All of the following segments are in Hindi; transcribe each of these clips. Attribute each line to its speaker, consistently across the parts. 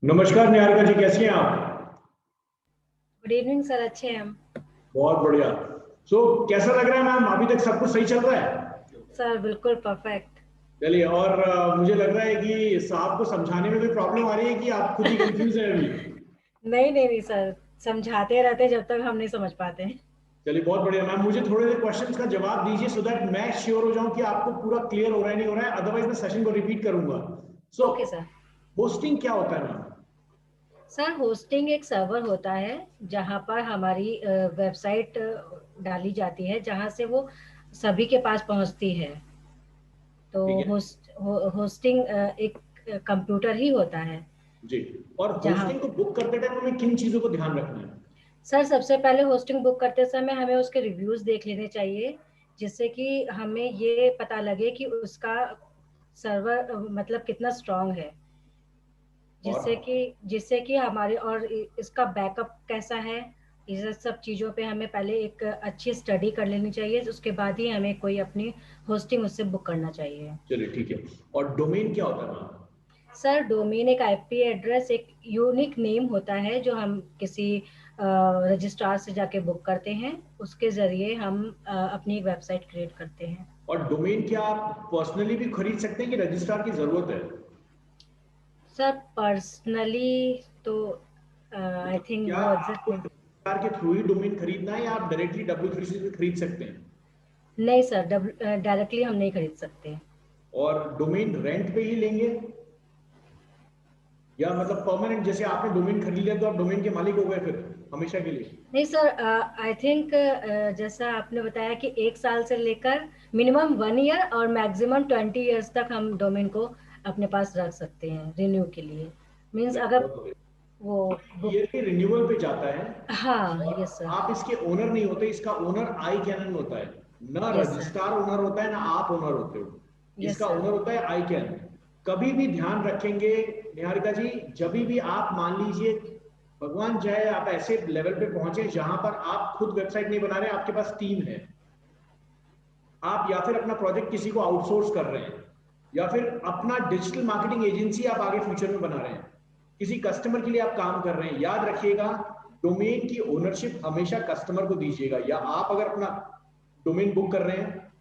Speaker 1: नमस्कार निहारिका जी, कैसी हैं आप?
Speaker 2: गुड इवनिंग सर, अच्छे हैं हम।
Speaker 1: बहुत बढ़िया। कैसा लग रहा है मैम? अभी तक सब कुछ सही चल रहा है?
Speaker 2: सर बिल्कुल परफेक्ट।
Speaker 1: चलिए। और मुझे लग रहा है कि साहब को समझाने में कोई प्रॉब्लम आ रही है कि आप खुद ही कंफ्यूज हैं अभी?
Speaker 2: नहीं नहीं नहीं सर, समझाते रहते जब तक हम नहीं समझ पाते हैं।
Speaker 1: चलिए, बहुत बढ़िया मैम। मुझे थोड़े से क्वेश्चंस का जवाब दीजिए सो दैट मैं श्योर हो जाऊं कि आपको पूरा क्लियर हो रहा है नहीं हो रहा है, अदरवाइज मैं सेशन को रिपीट करूंगा। So
Speaker 2: okay sir.
Speaker 1: होस्टिंग क्या होता है मैम?
Speaker 2: सर होस्टिंग एक सर्वर होता है जहां पर हमारी वेबसाइट डाली जाती है, जहां से वो सभी के पास पहुंचती है। तो
Speaker 1: ठीक है।
Speaker 2: होस्टिंग एक कंप्यूटर ही होता है।
Speaker 1: जी। और
Speaker 2: जहां
Speaker 1: होस्टिंग को बुक करते टाइम हमें किन चीजों को ध्यान रखना है?
Speaker 2: सर सबसे पहले होस्टिंग बुक करते समय हमें उसके रिव्यूज देख लेने चाहिए, जिससे कि हमें ये पता लगे कि उसका सर्वर मतलब कितना स्ट्रांग है।
Speaker 1: और
Speaker 2: जिससे कि हमारे और इसका बैकअप कैसा है। इस सब चीज़ों पे हमें पहले एक अच्छी स्टडी कर लेनी चाहिए, उसके बाद ही हमें कोई अपनी होस्टिंग उससे बुक करना चाहिए।
Speaker 1: चलिए, ठीक है। और डोमेन क्या होता है मैम?
Speaker 2: सर डोमेन एक आईपी एड्रेस, एक यूनिक नेम होता है जो हम किसी रजिस्ट्रार से जाके बुक करते हैं। उसके ज़रिए हम अपनी एक वेबसाइट क्रिएट करते हैं।
Speaker 1: और डोमेन क्या आप पर्सनली भी खरीद सकते हैं कि रजिस्ट्रार की जरूरत है?
Speaker 2: सर पर्सनली तो आई
Speaker 1: मतलब
Speaker 2: थिंक
Speaker 1: क्या
Speaker 2: वो
Speaker 1: आपको
Speaker 2: एग्जिस्ट।
Speaker 1: रजिस्ट्रार के थ्रू ही डोमेन खरीदना है या आप डायरेक्टली W3C से खरीद सकते हैं?
Speaker 2: नहीं सर, डायरेक्टली हम नहीं खरीद सकते।
Speaker 1: और डोमेन रेंट पे ही लेंगे या मतलब परमानेंट, जैसे आपने डोमेन खरीद लिया तो आप डोमेन के मालिक हो गए फिर हमेशा के लिए?
Speaker 2: नहीं सर, आई थिंक जैसा आपने बताया कि 1 साल से लेकर मिनिमम 1 ईयर और मैक्सिमम 20 ईयर्स तक हम डोमेन को अपने पास रख सकते हैं रिन्यू के लिए। मीन्स
Speaker 1: चलिए,
Speaker 2: अगर
Speaker 1: बहुत बढ़िया।
Speaker 2: वो बुक।
Speaker 1: ईयरली रिन्यूअल पे जाता है।
Speaker 2: हाँ,
Speaker 1: और
Speaker 2: यस सर।
Speaker 1: आप इसके ओनर नहीं होते, इसका ओनर आई कैनन होता है। ना
Speaker 2: यस सर।
Speaker 1: रजिस्ट्रार ओनर होता है ना आप ओनर होते हो।
Speaker 2: यस
Speaker 1: इसका
Speaker 2: सर।
Speaker 1: ओनर होता है आई कैनन। कभी भी ध्यान रखेंगे निहारिका जी, जब भी आप मान लीजिए, भगवान चाहे आप ऐसे लेवल पे पहुंचे जहां पर आप खुद वेबसाइट नहीं बना रहे, आपके पास टीम है, आप या फिर अपना प्रोजेक्ट किसी को आउटसोर्स कर रहे हैं, या फिर अपना डिजिटल मार्केटिंग एजेंसी आप आगे फ्यूचर में बना रहे हैं, किसी कस्टमर के लिए आप काम कर रहे हैं, याद रखिएगा डोमेन की ओनरशिप हमेशा कस्टमर को दीजिएगा। या आप अगर अपना डोमेन बुक कर रहे हैं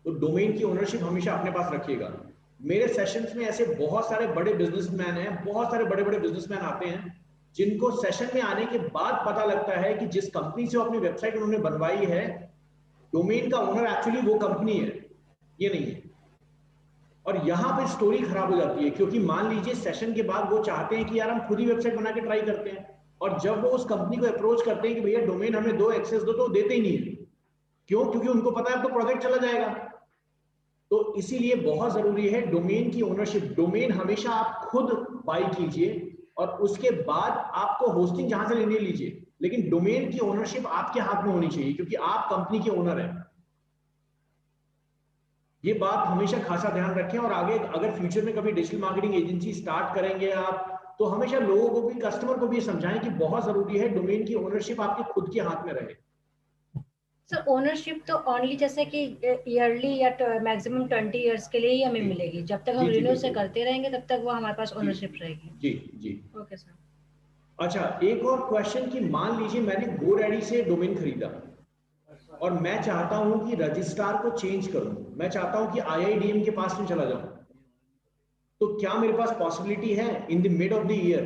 Speaker 1: तो डोमेन की ओनरशिप हमेशा अपने पास रखिएगा। मेरे सेशंस में ऐसे बहुत सारे बड़े बिजनेसमैन हैं, बहुत सारे बड़े बड़े बिजनेसमैन आते हैं जिनको सेशन में आने के बाद पता लगता है कि जिस कंपनी से अपनी वेबसाइट उन्होंने बनवाई है, डोमेन का ओनर एक्चुअली वो कंपनी है, ये नहीं है। और यहां पे स्टोरी खराब हो जाती है, क्योंकि मान लीजिए सेशन के बाद वो चाहते हैं कि यार हम खुद ही वेबसाइट बना के ट्राई करते हैं, और जब वो उस कंपनी को अप्रोच करते हैं कि भैया डोमेन हमें दो, एक्सेस दो, तो देते ही नहीं है। क्यों? क्योंकि उनको पता है अब तो प्रोजेक्ट चला जाएगा। तो इसीलिए बहुत जरूरी है डोमेन की ओनरशिप। डोमेन हमेशा आप खुद बाई कीजिए और उसके बाद आपको होस्टिंग जहां से लेनी लीजिए, लेकिन डोमेन की ओनरशिप आपके हाथ में होनी चाहिए क्योंकि आप कंपनी के ओनर हैं। ये बात हमेशा खासा ध्यान रखें। और आगे अगर फ्यूचर में कभी डिजिटल मार्केटिंग एजेंसी स्टार्ट करेंगे आप, तो हमेशा लोगों को भी, कस्टमर को भी समझाएं कि बहुत जरूरी है डोमेन की ओनरशिप आपके खुद के हाथ में रहे।
Speaker 2: सर ओनरशिप तो ओनली जैसे कि ईयरली या मैक्सिमम 20 ईयर्स के लिए ही हमें
Speaker 1: जी
Speaker 2: मिलेगी। जब तक
Speaker 1: जी
Speaker 2: हम
Speaker 1: जी,
Speaker 2: रिन्यू से
Speaker 1: बिल्कुल।
Speaker 2: करते रहेंगे तब तक वो हमारे पास
Speaker 1: जी
Speaker 2: ओनरशिप रहेगी।
Speaker 1: जी जी।
Speaker 2: Okay sir.
Speaker 1: अच्छा, एक और क्वेश्चन कि मान लीजिए मैंने गोडैडी से डोमेन खरीदा और मैं चाहता हूं कि रजिस्ट्रार को चेंज करूं, मैं चाहता हूं कि आईआईडीएम के पास में चला जाऊं, तो क्या मेरे पास पॉसिबिलिटी है in the mid of the year?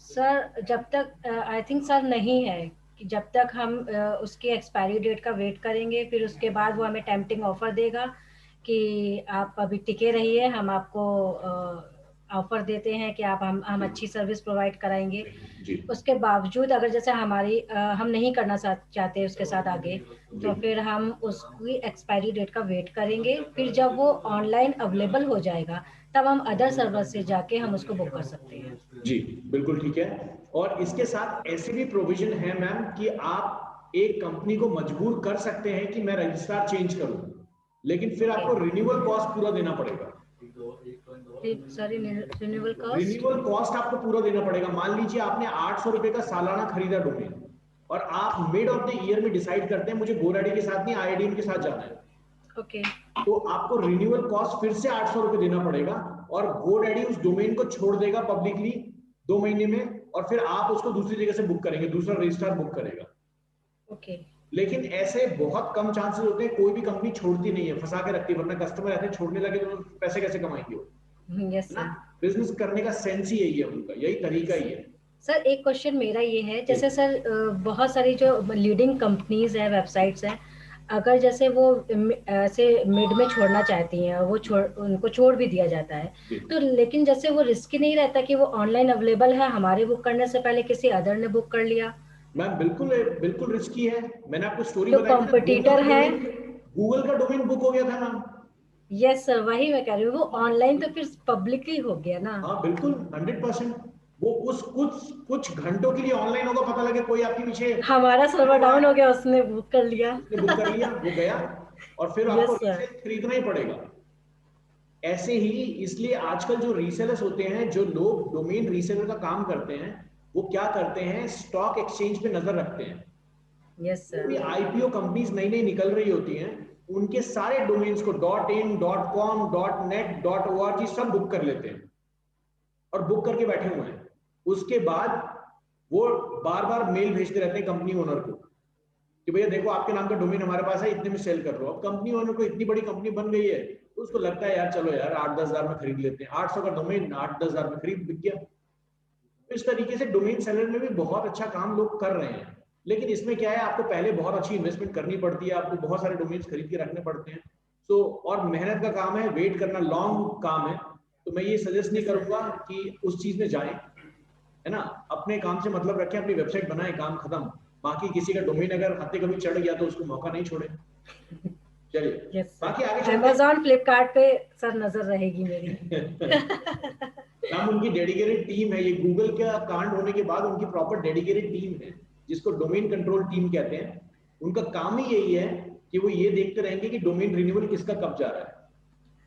Speaker 2: Sir जब तक आई थिंक सर नहीं है कि जब तक हम उसकी एक्सपायरी डेट का वेट करेंगे, फिर उसके बाद वो हमें टेम्पटिंग ऑफर देगा कि आप अभी टिके रहिए, हम आपको ऑफर देते हैं कि आप हम
Speaker 1: जी
Speaker 2: अच्छी सर्विस प्रोवाइड कराएंगे।
Speaker 1: जी जी
Speaker 2: उसके बावजूद अगर जैसे हमारी हम नहीं करना चाहते उसके साथ आगे,
Speaker 1: जी
Speaker 2: तो फिर हम उसकी एक्सपायरी डेट का वेट करेंगे। फिर जब वो ऑनलाइन अवेलेबल हो जाएगा तब हम अदर सर्वर से जाके हम उसको बुक कर सकते हैं।
Speaker 1: जी, बिल्कुल ठीक है। और इसके साथ ऐसे भी प्रोविजन है मैम कि आप एक कंपनी को मजबूर कर सकते हैं कि मैं रजिस्ट्रार चेंज करूं, लेकिन फिर
Speaker 2: ओके।
Speaker 1: आपको रिन्यूअल कॉस्ट पूरा देना पड़ेगा।
Speaker 2: Sorry, renewal cost.
Speaker 1: Renewal cost आपको पूरा देना पड़ेगा। मान लीजिए आपने 800 रुपए का सालाना खरीदा डोमेन, और आप मिड ऑफ द ईयर में डिसाइड करते हैं मुझे गोडैडी के साथ नहीं आईआईडीएम के साथ जाना है,
Speaker 2: ओके।
Speaker 1: तो आपको रिन्यूअल कॉस्ट फिर से 800 रुपए देना पड़ेगा, और GoDaddy उस डोमेन को छोड़ देगा पब्लिकली 2 महीने में, और फिर आप उसको दूसरी जगह से बुक करेंगे, दूसरा रजिस्ट्रार बुक करेगा।
Speaker 2: ओके।
Speaker 1: लेकिन ऐसे बहुत कम चांसेस होते हैं, कोई भी कंपनी छोड़ती नहीं है, फंसा के रखती है, वरना कस्टमर ऐसे छोड़ने लगे तो पैसे कैसे कमाएंगे वो?
Speaker 2: यस
Speaker 1: ना,
Speaker 2: सर।
Speaker 1: बिजनेस करने का सेंस ही यही है उनका, यही तरीका ही है।
Speaker 2: सर एक क्वेश्चन मेरा ये है, जैसे सर बहुत सारी जो लीडिंग कंपनीज है, वेबसाइट्स हैं, अगर जैसे वो ऐसे मिड में छोड़ना चाहती हैं, वो उनको छोड़ भी दिया जाता है, तो लेकिन जैसे वो रिस्की नहीं रहता कि वो ऑनलाइन अवेलेबल है, हमारे बुक करने से पहले किसी अदर ने बुक कर लिया?
Speaker 1: मैम बिल्कुल बिल्कुल रिस्की है। मैंने आपको स्टोरी
Speaker 2: जो
Speaker 1: बताई थी ना,
Speaker 2: कॉम्पिटिटर है।
Speaker 1: गूगल का डोमेन बुक हो गया था मैम।
Speaker 2: यस सर, वही मैं कह रही हूँ, वो ऑनलाइन तो फिर पब्लिकली हो गया ना।
Speaker 1: हाँ बिल्कुल 100%। वो उस कुछ घंटों के लिए ऑनलाइन होगा, पता लगे कोई आपके पीछे
Speaker 2: हमारा सर्वर डाउन हो गया, उसने बुक कर लिया।
Speaker 1: उसने बुक कर लिया, वो गया, और फिर आपको
Speaker 2: यस सर।
Speaker 1: रीसेल खरीदना ही पड़ेगा। ऐसे ही इसलिए आजकल जो रीसेलर्स होते हैं, जो लोग डोमेन रीसेलर का काम करते हैं, वो क्या करते हैं, स्टॉक एक्सचेंज पे नजर रखते हैं।
Speaker 2: यस
Speaker 1: जो
Speaker 2: सर।
Speaker 1: भी आईपीओ कंपनीज नई नई निकल रही होती हैं, उनके सारे डोमेन्स को .in .com .net .org सब बुक कर लेते हैं, और बुक करके बैठे हुए हैं। उसके बाद वो बार बार मेल भेजते रहते हैं कंपनी ओनर को कि भैया देखो आपके नाम का डोमेन हमारे पास है, इतने में सेल कर लो। अब कंपनी ओनर को इतनी बड़ी कंपनी बन गई है, तो उसको लगता है यार चलो यार 8-10 हजार में खरीद लेते हैं, 800 का डोमेन 8-10 हजार में खरीद बिक गया। इस तरीके से डोमेन सेलर में भी बहुत अच्छा काम लोग कर रहे हैं। लेकिन इसमें क्या है, आपको पहले बहुत अच्छी इन्वेस्टमेंट करनी पड़ती है, आपको बहुत सारे डोमेन्स खरीद के रखने पड़ते हैं। तो और मेहनत का काम है, वेट करना लॉन्ग काम है। तो मैं ये सजेस्ट नहीं करूंगा कि उस चीज में जाएं, है ना। अपने काम से मतलब रखें, अपनी वेबसाइट बनाएं, काम खत्म। बाकी किसी का डोमेन अगर हाथे कभी चढ़ गया तो उसको मौका नहीं छोड़े। चलिए
Speaker 2: यस
Speaker 1: बाकी
Speaker 2: सर,
Speaker 1: आगे चलते हैं।
Speaker 2: अमेजोन फ्लिपकार्ट पे सर नजर रहेगी मेरी।
Speaker 1: मैम उनकी डेडिकेटेड टीम है, ये गूगल का कांड होने के बाद उनकी प्रॉपर डेडिकेटेड टीम है, जिसको डोमेन कंट्रोल टीम कहते हैं। उनका काम ही यही है कि वो ये देखते रहेंगे कि डोमेन रिन्यूअल किसका कब जा रहा है।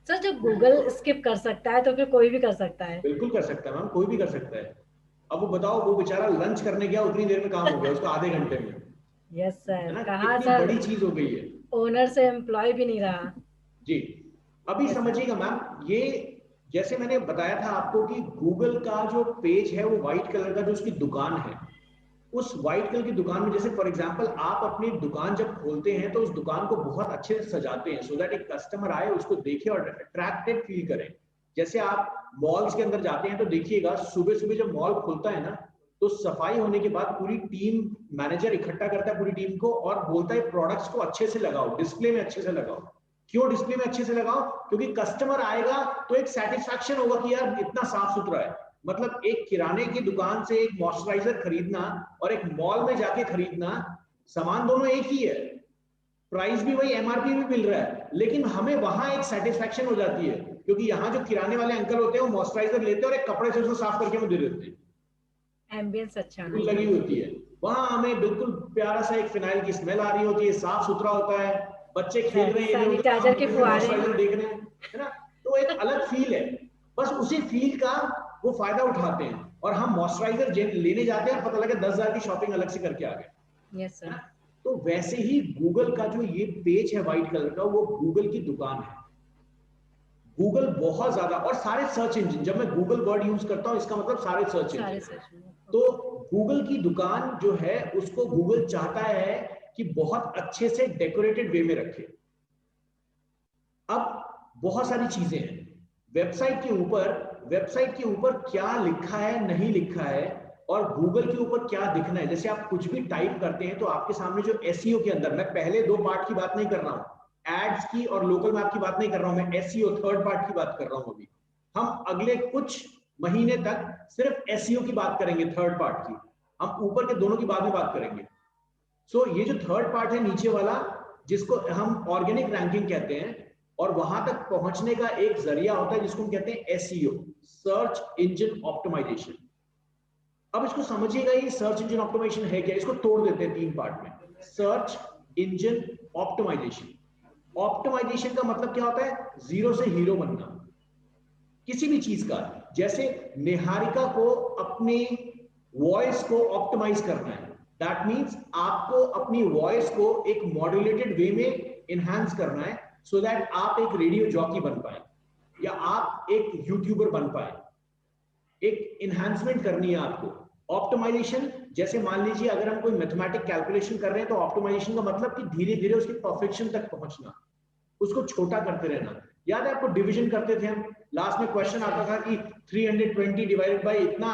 Speaker 2: सर जब गूगल स्किप कर सकता है तो फिर कोई भी कर सकता है।
Speaker 1: बिल्कुल कर सकता है मैम, कोई भी कर सकता है। अब वो बताओ, वो बेचारा लंच करने गया, उतनी देर में काम हो गया उसका, आधे घंटे में,
Speaker 2: यस
Speaker 1: है
Speaker 2: सर,
Speaker 1: ना,
Speaker 2: कहाँ
Speaker 1: कितनी
Speaker 2: सर
Speaker 1: बड़ी चीज हो गई है।
Speaker 2: ओनर से एम्प्लॉय भी नहीं रहा।
Speaker 1: जी अभी
Speaker 2: यस सर।
Speaker 1: समझिएगा मैम, ये जैसे मैंने बताया था आपको कि गूगल का जो पेज है वो व्हाइट कलर का, जो उसकी दुकान है, उस व्हाइट कलर की दुकान में, जैसे फॉर एग्जांपल आप अपनी दुकान जब खोलते हैं तो उस दुकान को बहुत अच्छे से सजाते हैं, सो दैट एक कस्टमर आए, उसको देखे और अट्रैक्टेड फील करे। जैसे आप मॉल्स के अंदर जाते हैं तो देखिएगा, सुबह सुबह जब मॉल खुलता है ना, तो सफाई होने के बाद पूरी टीम, मैनेजर इकट्ठा करता है पूरी टीम को और बोलता है प्रोडक्ट्स को अच्छे से लगाओ, डिस्प्ले में अच्छे से लगाओ। क्यों डिस्प्ले में अच्छे से लगाओ? क्योंकि कस्टमर आएगा तो एक सेटिस्फैक्शन होगा कि यार इतना साफ सुथरा है। मतलब एक किराने की दुकान से एक मॉइस्चराइजर खरीदना और एक मॉल में जाके खरीदना, सामान दोनों एक ही है, प्राइस भी वही, एमआरपी भी मिल रहा है, लेकिन हमें वहां एक सेटिस्फैक्शन हो जाती है, क्योंकि यहाँ जो किराने वाले अंकल होते हैं वो मॉइस्चराइजर लेते हैं और एक कपड़े से उसे साफ करके हमें दे देते हैं,
Speaker 2: एम्बियंस अच्छा होना
Speaker 1: लगी
Speaker 2: चाहिए।
Speaker 1: होती है। वहां हमें बिल्कुल प्यारा सा एक फिनाइल की स्मेल आ रही होती है, साफ सुथरा होता है, बच्चे खेल रहे हैं इधर उधर,
Speaker 2: सैनिटाइजर के फुहारे।
Speaker 1: मॉइस्चराइजर देख रहे हैं, है ना। तो एक अलग फील है, बस उसी फील का वो फायदा उठाते हैं, और हम मॉइस्चराइजर लेने जाते हैं और पता लगे 10 हजार की शॉपिंग अलग से करके आ गए,
Speaker 2: यस
Speaker 1: है
Speaker 2: सर।
Speaker 1: ना। तो वैसे ही गूगल का जो ये पेज है व्हाइट कलर का, वो गूगल की दुकान है। गूगल बहुत ज्यादा, और सारे सर्च इंजन, जब मैं गूगल वर्ड यूज करता हूं इसका मतलब सारे सर्च
Speaker 2: सारे
Speaker 1: इंजन।
Speaker 2: सच में।
Speaker 1: तो गूगल की दुकान जो है उसको गूगल चाहता है कि बहुत अच्छे से डेकोरेटेड वे में रखे। अब बहुत सारी चीजें हैं वेबसाइट के ऊपर क्या लिखा है, नहीं लिखा है, और गूगल के ऊपर क्या दिखना है। जैसे आप कुछ भी टाइप करते हैं तो आपके सामने जो एसईओ के अंदर, मैं पहले 2 पार्ट की बात नहीं कर रहा हूं, एड्स की और लोकल मैप की बात नहीं कर रहा हूं, मैं एसईओ थर्ड पार्ट की बात कर रहा हूं। अभी हम अगले कुछ महीने तक सिर्फ एसईओ की बात करेंगे, थर्ड पार्ट की, हम ऊपर के दोनों की बाद में बात करेंगे। सो ये जो थर्ड पार्ट है नीचे वाला, जिसको हम ऑर्गेनिक रैंकिंग कहते हैं, और वहां तक पहुंचने का एक जरिया होता है जिसको हम कहते हैं एसईओ, सर्च इंजन ऑप्टिमाइजेशन। अब इसको समझिएगा, ये सर्च इंजन ऑप्टिमाइजेशन है क्या, इसको तोड़ देते हैं 3 पार्ट में। सर्च इंजन ऑप्टिमाइजेशन, ऑप्टिमाइजेशन का मतलब क्या होता है? जीरो से हीरो बनना किसी भी चीज का। जैसे निहारिका को अपनी वॉइस को ऑप्टिमाइज करना है, दैट मींस आपको अपनी वॉइस को एक मॉड्यूलेटेड वे में एनहांस करना है, सो दैट आप एक रेडियो जॉकी बन पाए या आप एक यूट्यूबर बन पाए। एक इन्हांसमेंट करनी है आपको। ऑप्टिमाइजेशन, जैसे मान लीजिए अगर हम कोई मैथमेटिक कैलकुलेशन कर रहे हैं तो ऑप्टिमाइजेशन का मतलब कि धीरे धीरे उसकी परफेक्शन तक पहुंचना, उसको छोटा करते रहना। याद है आपको डिवीजन करते थे हम, लास्ट में क्वेश्चन आता था कि 320 डिवाइडेड बाय इतना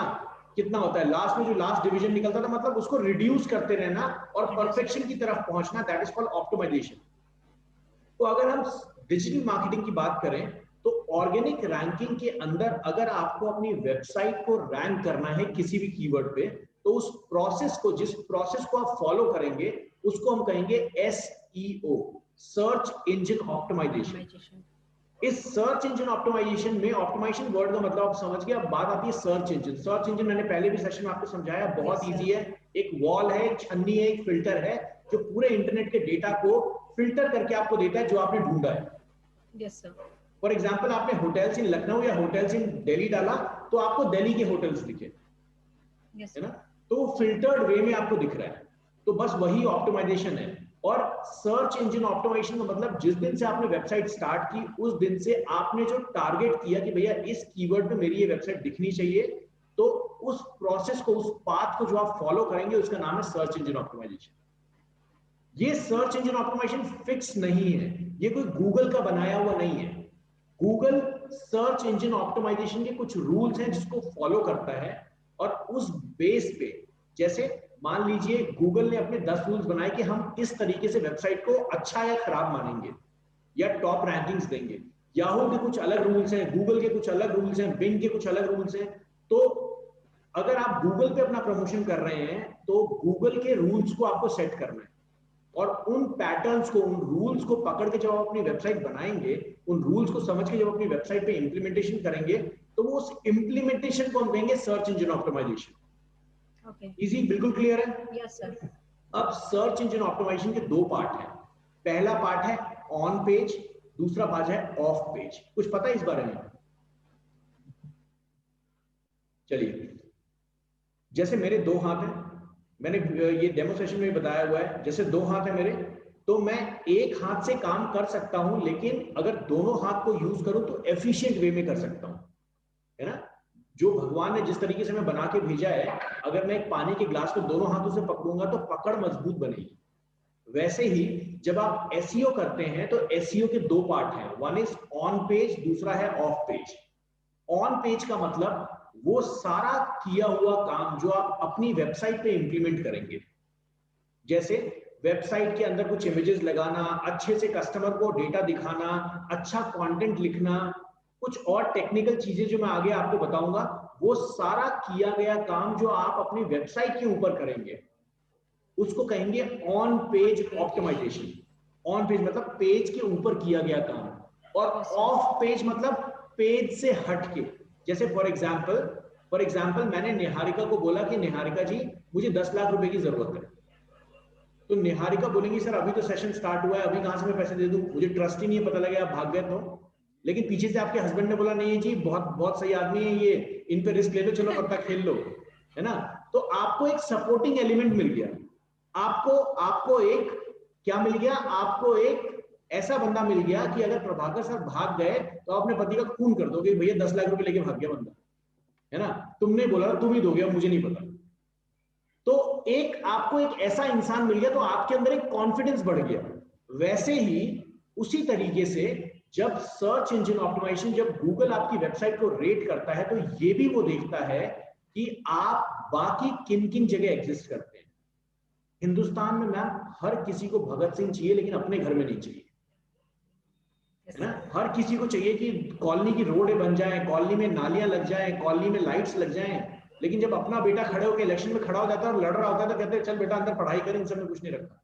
Speaker 1: कितना होता है, लास्ट में जो लास्ट डिवीजन निकलता था, मतलब उसको रिड्यूस करते रहना और परफेक्शन की तरफ पहुंचना, दैट इज कॉल्ड ऑप्टिमाइजेशन। तो अगर हम डिजिटल मार्केटिंग की बात करें तो ऑर्गेनिक रैंकिंग के अंदर अगर आपको अपनी वेबसाइट को रैंक करना है किसी भी कीवर्ड पे, तो उस प्रोसेस को, जिस प्रोसेस को आप फॉलो करेंगे उसको हम कहेंगे SEO, सर्च इंजन ऑप्टिमाइजेशन। इस सर्च इंजन ऑप्टिमाइजेशन में, ऑप्टिमाइजेशन वर्ड का मतलब आप समझ गए, अब बात आती है सर्च इंजन। सर्च इंजन मैंने पहले भी सेशन में आपको समझाया, बहुत इजी है। एक वॉल है, एक छन्नी है, एक फिल्टर है जो पूरे इंटरनेट के डेटा को फिल्टर करके आपको देता है जो आपने ढूंढा है।
Speaker 2: Yes sir.
Speaker 1: फॉर एग्जाम्पल आपने होटल्स इन लखनऊ या होटल्स इन दिल्ली डाला तो आपको दिल्ली के होटल्स दिखे, है ना, तो फिल्टर्ड वे में आपको दिख रहा है। तो बस वही ऑप्टिमाइजेशन है। और सर्च इंजन ऑप्टिमाइजेशन का मतलब जिस दिन से आपने वेबसाइट स्टार्ट की उस दिन से आपने जो टारगेट किया कि भैया इस कीवर्ड पे मेरी ये वेबसाइट दिखनी चाहिए, तो उस प्रोसेस को, उस पाथ को जो आप फॉलो करेंगे उसका नाम है सर्च इंजन ऑप्टिमाइजेशन। ये सर्च इंजन ऑप्टिमाइजेशन फिक्स नहीं है, ये कोई गूगल का बनाया हुआ नहीं है। गूगल सर्च इंजन ऑप्टिमाइजेशन के कुछ रूल्स हैं जिसको फॉलो करता है, और उस बेस पे, जैसे मान लीजिए गूगल ने अपने 10 रूल्स बनाए कि हम इस तरीके से वेबसाइट को अच्छा या खराब मानेंगे या टॉप रैंकिंग्स देंगे। याहू के कुछ अलग रूल्स हैं, गूगल के कुछ अलग रूल्स हैं, बिंग के कुछ अलग रूल्स हैं। तो अगर आप गूगल पे अपना प्रमोशन कर रहे हैं तो गूगल के रूल्स को आपको सेट करना है, और उन पैटर्न्स को, उन रूल्स को पकड़ के जब आप अपनी वेबसाइट बनाएंगे, उन रूल्स को समझ के जब अपनी वेबसाइट पे इंप्लीमेंटेशन करेंगे, तो वो उस इंप्लीमेंटेशन को हम कहेंगे सर्च इंजन ऑप्टिमाइजेशन। इजी, बिल्कुल क्लियर है?
Speaker 2: Yes sir.
Speaker 1: अब सर्च इंजन ऑप्टिमाइजेशन के दो पार्ट हैं। पहला पार्ट है ऑन पेज, दूसरा पार्ट है ऑफ पेज। कुछ पता है इस बारे में? चलिए, जैसे मेरे दो हाथ हैं, मैंने ये डेमो सेशन में बताया हुआ है, जैसे दो हाथ है मेरे, तो मैं एक हाथ से काम कर सकता हूं, लेकिन अगर दोनों हाथ को यूज करूं तो एफिशिएंट वे में कर सकता हूं, है ना। जो भगवान ने जिस तरीके से मैं बना के भेजा है, अगर मैं एक पानी के ग्लास को दोनों हाथों से पकड़ूंगा तो पकड़ मजबूत बनेगी। वैसे ही जब आप एसईओ करते हैं तो एसईओ के दो पार्ट हैं, वन इज ऑन पेज, दूसरा है ऑफ पेज। ऑन पेज का मतलब वो सारा किया हुआ काम जो आप अपनी वेबसाइट पे इंप्लीमेंट करेंगे, जैसे वेबसाइट के अंदर कुछ इमेजेस लगाना, अच्छे से कस्टमर को डेटा दिखाना, अच्छा कंटेंट लिखना, कुछ और टेक्निकल चीजें जो मैं आगे आपको बताऊंगा, वो सारा किया गया काम जो आप अपनी वेबसाइट के ऊपर करेंगे उसको कहेंगे on page optimization. On page मतलब पेज के ऊपर किया गया काम, और ऑफ पेज मतलब पेज से हटके। जैसे फॉर एग्जांपल मैंने निहारिका को बोला कि निहारिका जी मुझे 10 लाख रुपए की जरूरत है, तो निहारिका बोलेंगी सर अभी तो सेशन स्टार्ट हुआ है, अभी कहां से मैं पैसे दे दूं, मुझे ट्रस्ट ही नहीं है, पता लगे आप भाग गए तो। लेकिन पीछे से आपके हस्बैंड ने बोला नहीं जी बहुत बहुत सही आदमी है ये, इन पे रिस्क ले लो, चलो पत्ता खेल लो, है ना। तो आपको एक सपोर्टिंग एलिमेंट मिल गया, आपको एक क्या मिल गया, आपको एक ऐसा बंदा मिल गया कि अगर प्रभाकर सर भाग गए तो अपने पति का खून कर दोगे, भैया 10 लाख रुपए लेके भाग गया बंदा, है ना, तुमने बोला तुम ही दोगे, मुझे नहीं पता। तो एक आपको एक ऐसा इंसान मिल गया तो आपके अंदर एक कॉन्फिडेंस बढ़ गया। वैसे ही उसी तरीके से जब सर्च इंजन ऑप्टिमाइजेशन, जब गूगल आपकी वेबसाइट को रेट करता है तो ये भी वो देखता है कि आप बाकी किन किन जगह एग्जिस्ट करते हैं। हिंदुस्तान में मैम हर किसी को भगत सिंह चाहिए, लेकिन अपने घर में नहीं चाहिए, है ना। हर किसी को चाहिए कि कॉलोनी की रोडें बन जाएं, कॉलोनी में नालियां लग जाएं, कॉलोनी में लाइट्स लग जाएं, लेकिन जब अपना बेटा खड़े होकर इलेक्शन में खड़ा हो जाता है और लड़ रहा होता है तो कहते हैं चल बेटा अंदर पढ़ाई कर, इन सब में कुछ नहीं रखा,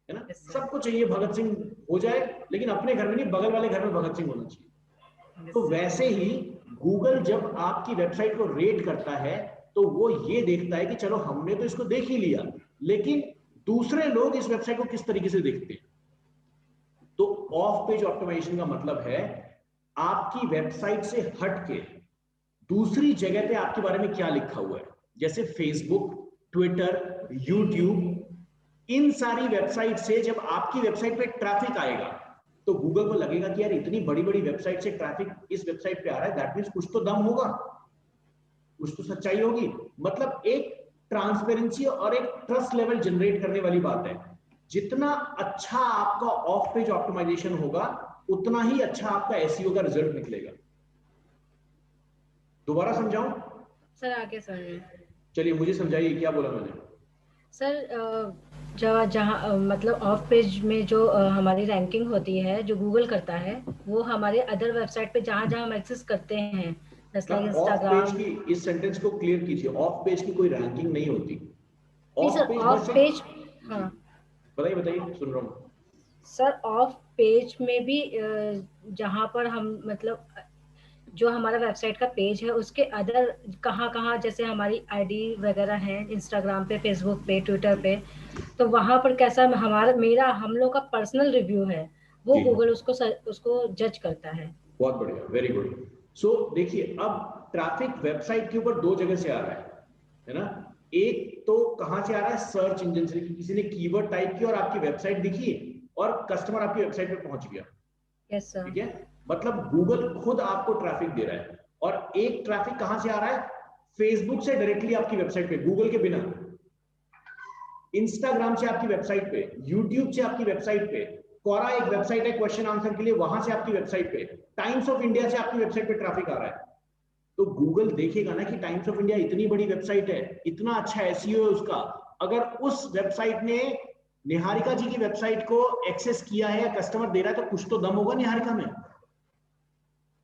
Speaker 1: है ना। सबको चाहिए भगत सिंह हो जाए, लेकिन अपने घर में नहीं, बगल वाले घर में भगत सिंह होना चाहिए। तो वैसे ही गूगल जब आपकी वेबसाइट को रेट करता है तो वो ये देखता है कि चलो हमने तो इसको देख ही लिया, लेकिन दूसरे लोग इस वेबसाइट को किस तरीके से देखते हैं। तो ऑफ पेज ऑप्टिमाइजेशन का मतलब है आपकी वेबसाइट से हटके दूसरी जगह पे आपके बारे में क्या लिखा हुआ है, जैसे फेसबुक, ट्विटर, यूट्यूब, इन सारी वेबसाइट से जब आपकी वेबसाइट पे ट्रैफिक आएगा तो गूगल को लगेगा कि यार इतनी बड़ी बड़ी वेबसाइट से ट्रैफिक इस वेबसाइट पे आ रहा है, दैट मींस कुछ तो दम होगा, कुछ तो सच्चाई होगी। मतलब एक ट्रांसपेरेंसी और एक ट्रस्ट लेवल जनरेट करने वाली बात है। जितना अच्छा आपका ऑफ पेज ऑप्टिमाइजेशन होगा, उतना ही अच्छा आपका एसईओ का रिजल्ट निकलेगा। दोबारा समझाऊं?
Speaker 2: सर आगे समझिए।
Speaker 1: चलिए मुझे समझाइए, क्या बोला मैंने?
Speaker 2: सर जहाँ मतलब ऑफ पेज में जो हमारी रैंकिंग होती है, जो गूगल करता है, वो हमारे अदर वेबसाइट पे जहाँ जहाँ हम एक्सेस करते हैं, जैसे लाइक
Speaker 1: ऑफ पेज
Speaker 2: इंस्टाग्राम।
Speaker 1: की, इस सेंटेंस को क्लियर कीजिए, ऑफ पेज की कोई रैंकिंग नहीं होती।
Speaker 2: नहीं
Speaker 1: ऑफ
Speaker 2: सर,
Speaker 1: पेज
Speaker 2: ऑफ
Speaker 1: बस एक,
Speaker 2: पेज,
Speaker 1: जी
Speaker 2: हाँ
Speaker 1: बताइए बताइए, सुन रहा हूँ।
Speaker 2: सर, ऑफ पेज में भी जहाँ पर हम मतलब जो हमारा वेबसाइट का पेज है उसके अदर कहाँ कहाँ, जैसे हमारी आईडी वगैरह है इंस्टाग्राम पे, फेसबुक पे, ट्विटर पे, तो वहां पर कैसा हमारा मेरा हम लोग का पर्सनल रिव्यू है, वो
Speaker 1: जी
Speaker 2: गूगल उसको जज करता है।
Speaker 1: बहुत बढ़िया, वेरी गुड। सो देखिए, अब ट्रैफिक वेबसाइट के ऊपर दो जगह से आ रहा है ना? एक तो कहां से आ रहा है? सर्च इंजन से, कि किसी ने कीवर्ड टाइप किया और आपकी वेबसाइट दिखी और कस्टमर आपकी वेबसाइट पे पहुंच गया।
Speaker 2: Yes sir.
Speaker 1: ठीक है, मतलब गूगल खुद आपको ट्रैफिक दे रहा है। और एक ट्रैफिक कहां से आ रहा है? फेसबुक से डायरेक्टली आपकी वेबसाइट पे, गूगल के बिना। इंस्टाग्राम से आपकी वेबसाइट पे, यूट्यूब से आपकी वेबसाइट पे, कोरा एक वेबसाइट है क्वेश्चन आंसर के लिए, वहां से आपकी वेबसाइट पे, टाइम्स ऑफ इंडिया से आपकी वेबसाइट पे ट्रैफिक आ रहा है। तो गूगल देखेगा ना कि टाइम्स ऑफ इंडिया इतनी बड़ी वेबसाइट है, इतना अच्छा एसईओ है उसका, अगर उस वेबसाइट ने निहारिका जी की वेबसाइट को एक्सेस किया है या कस्टमर दे रहा है, तो कुछ तो दम होगा निहारिका में।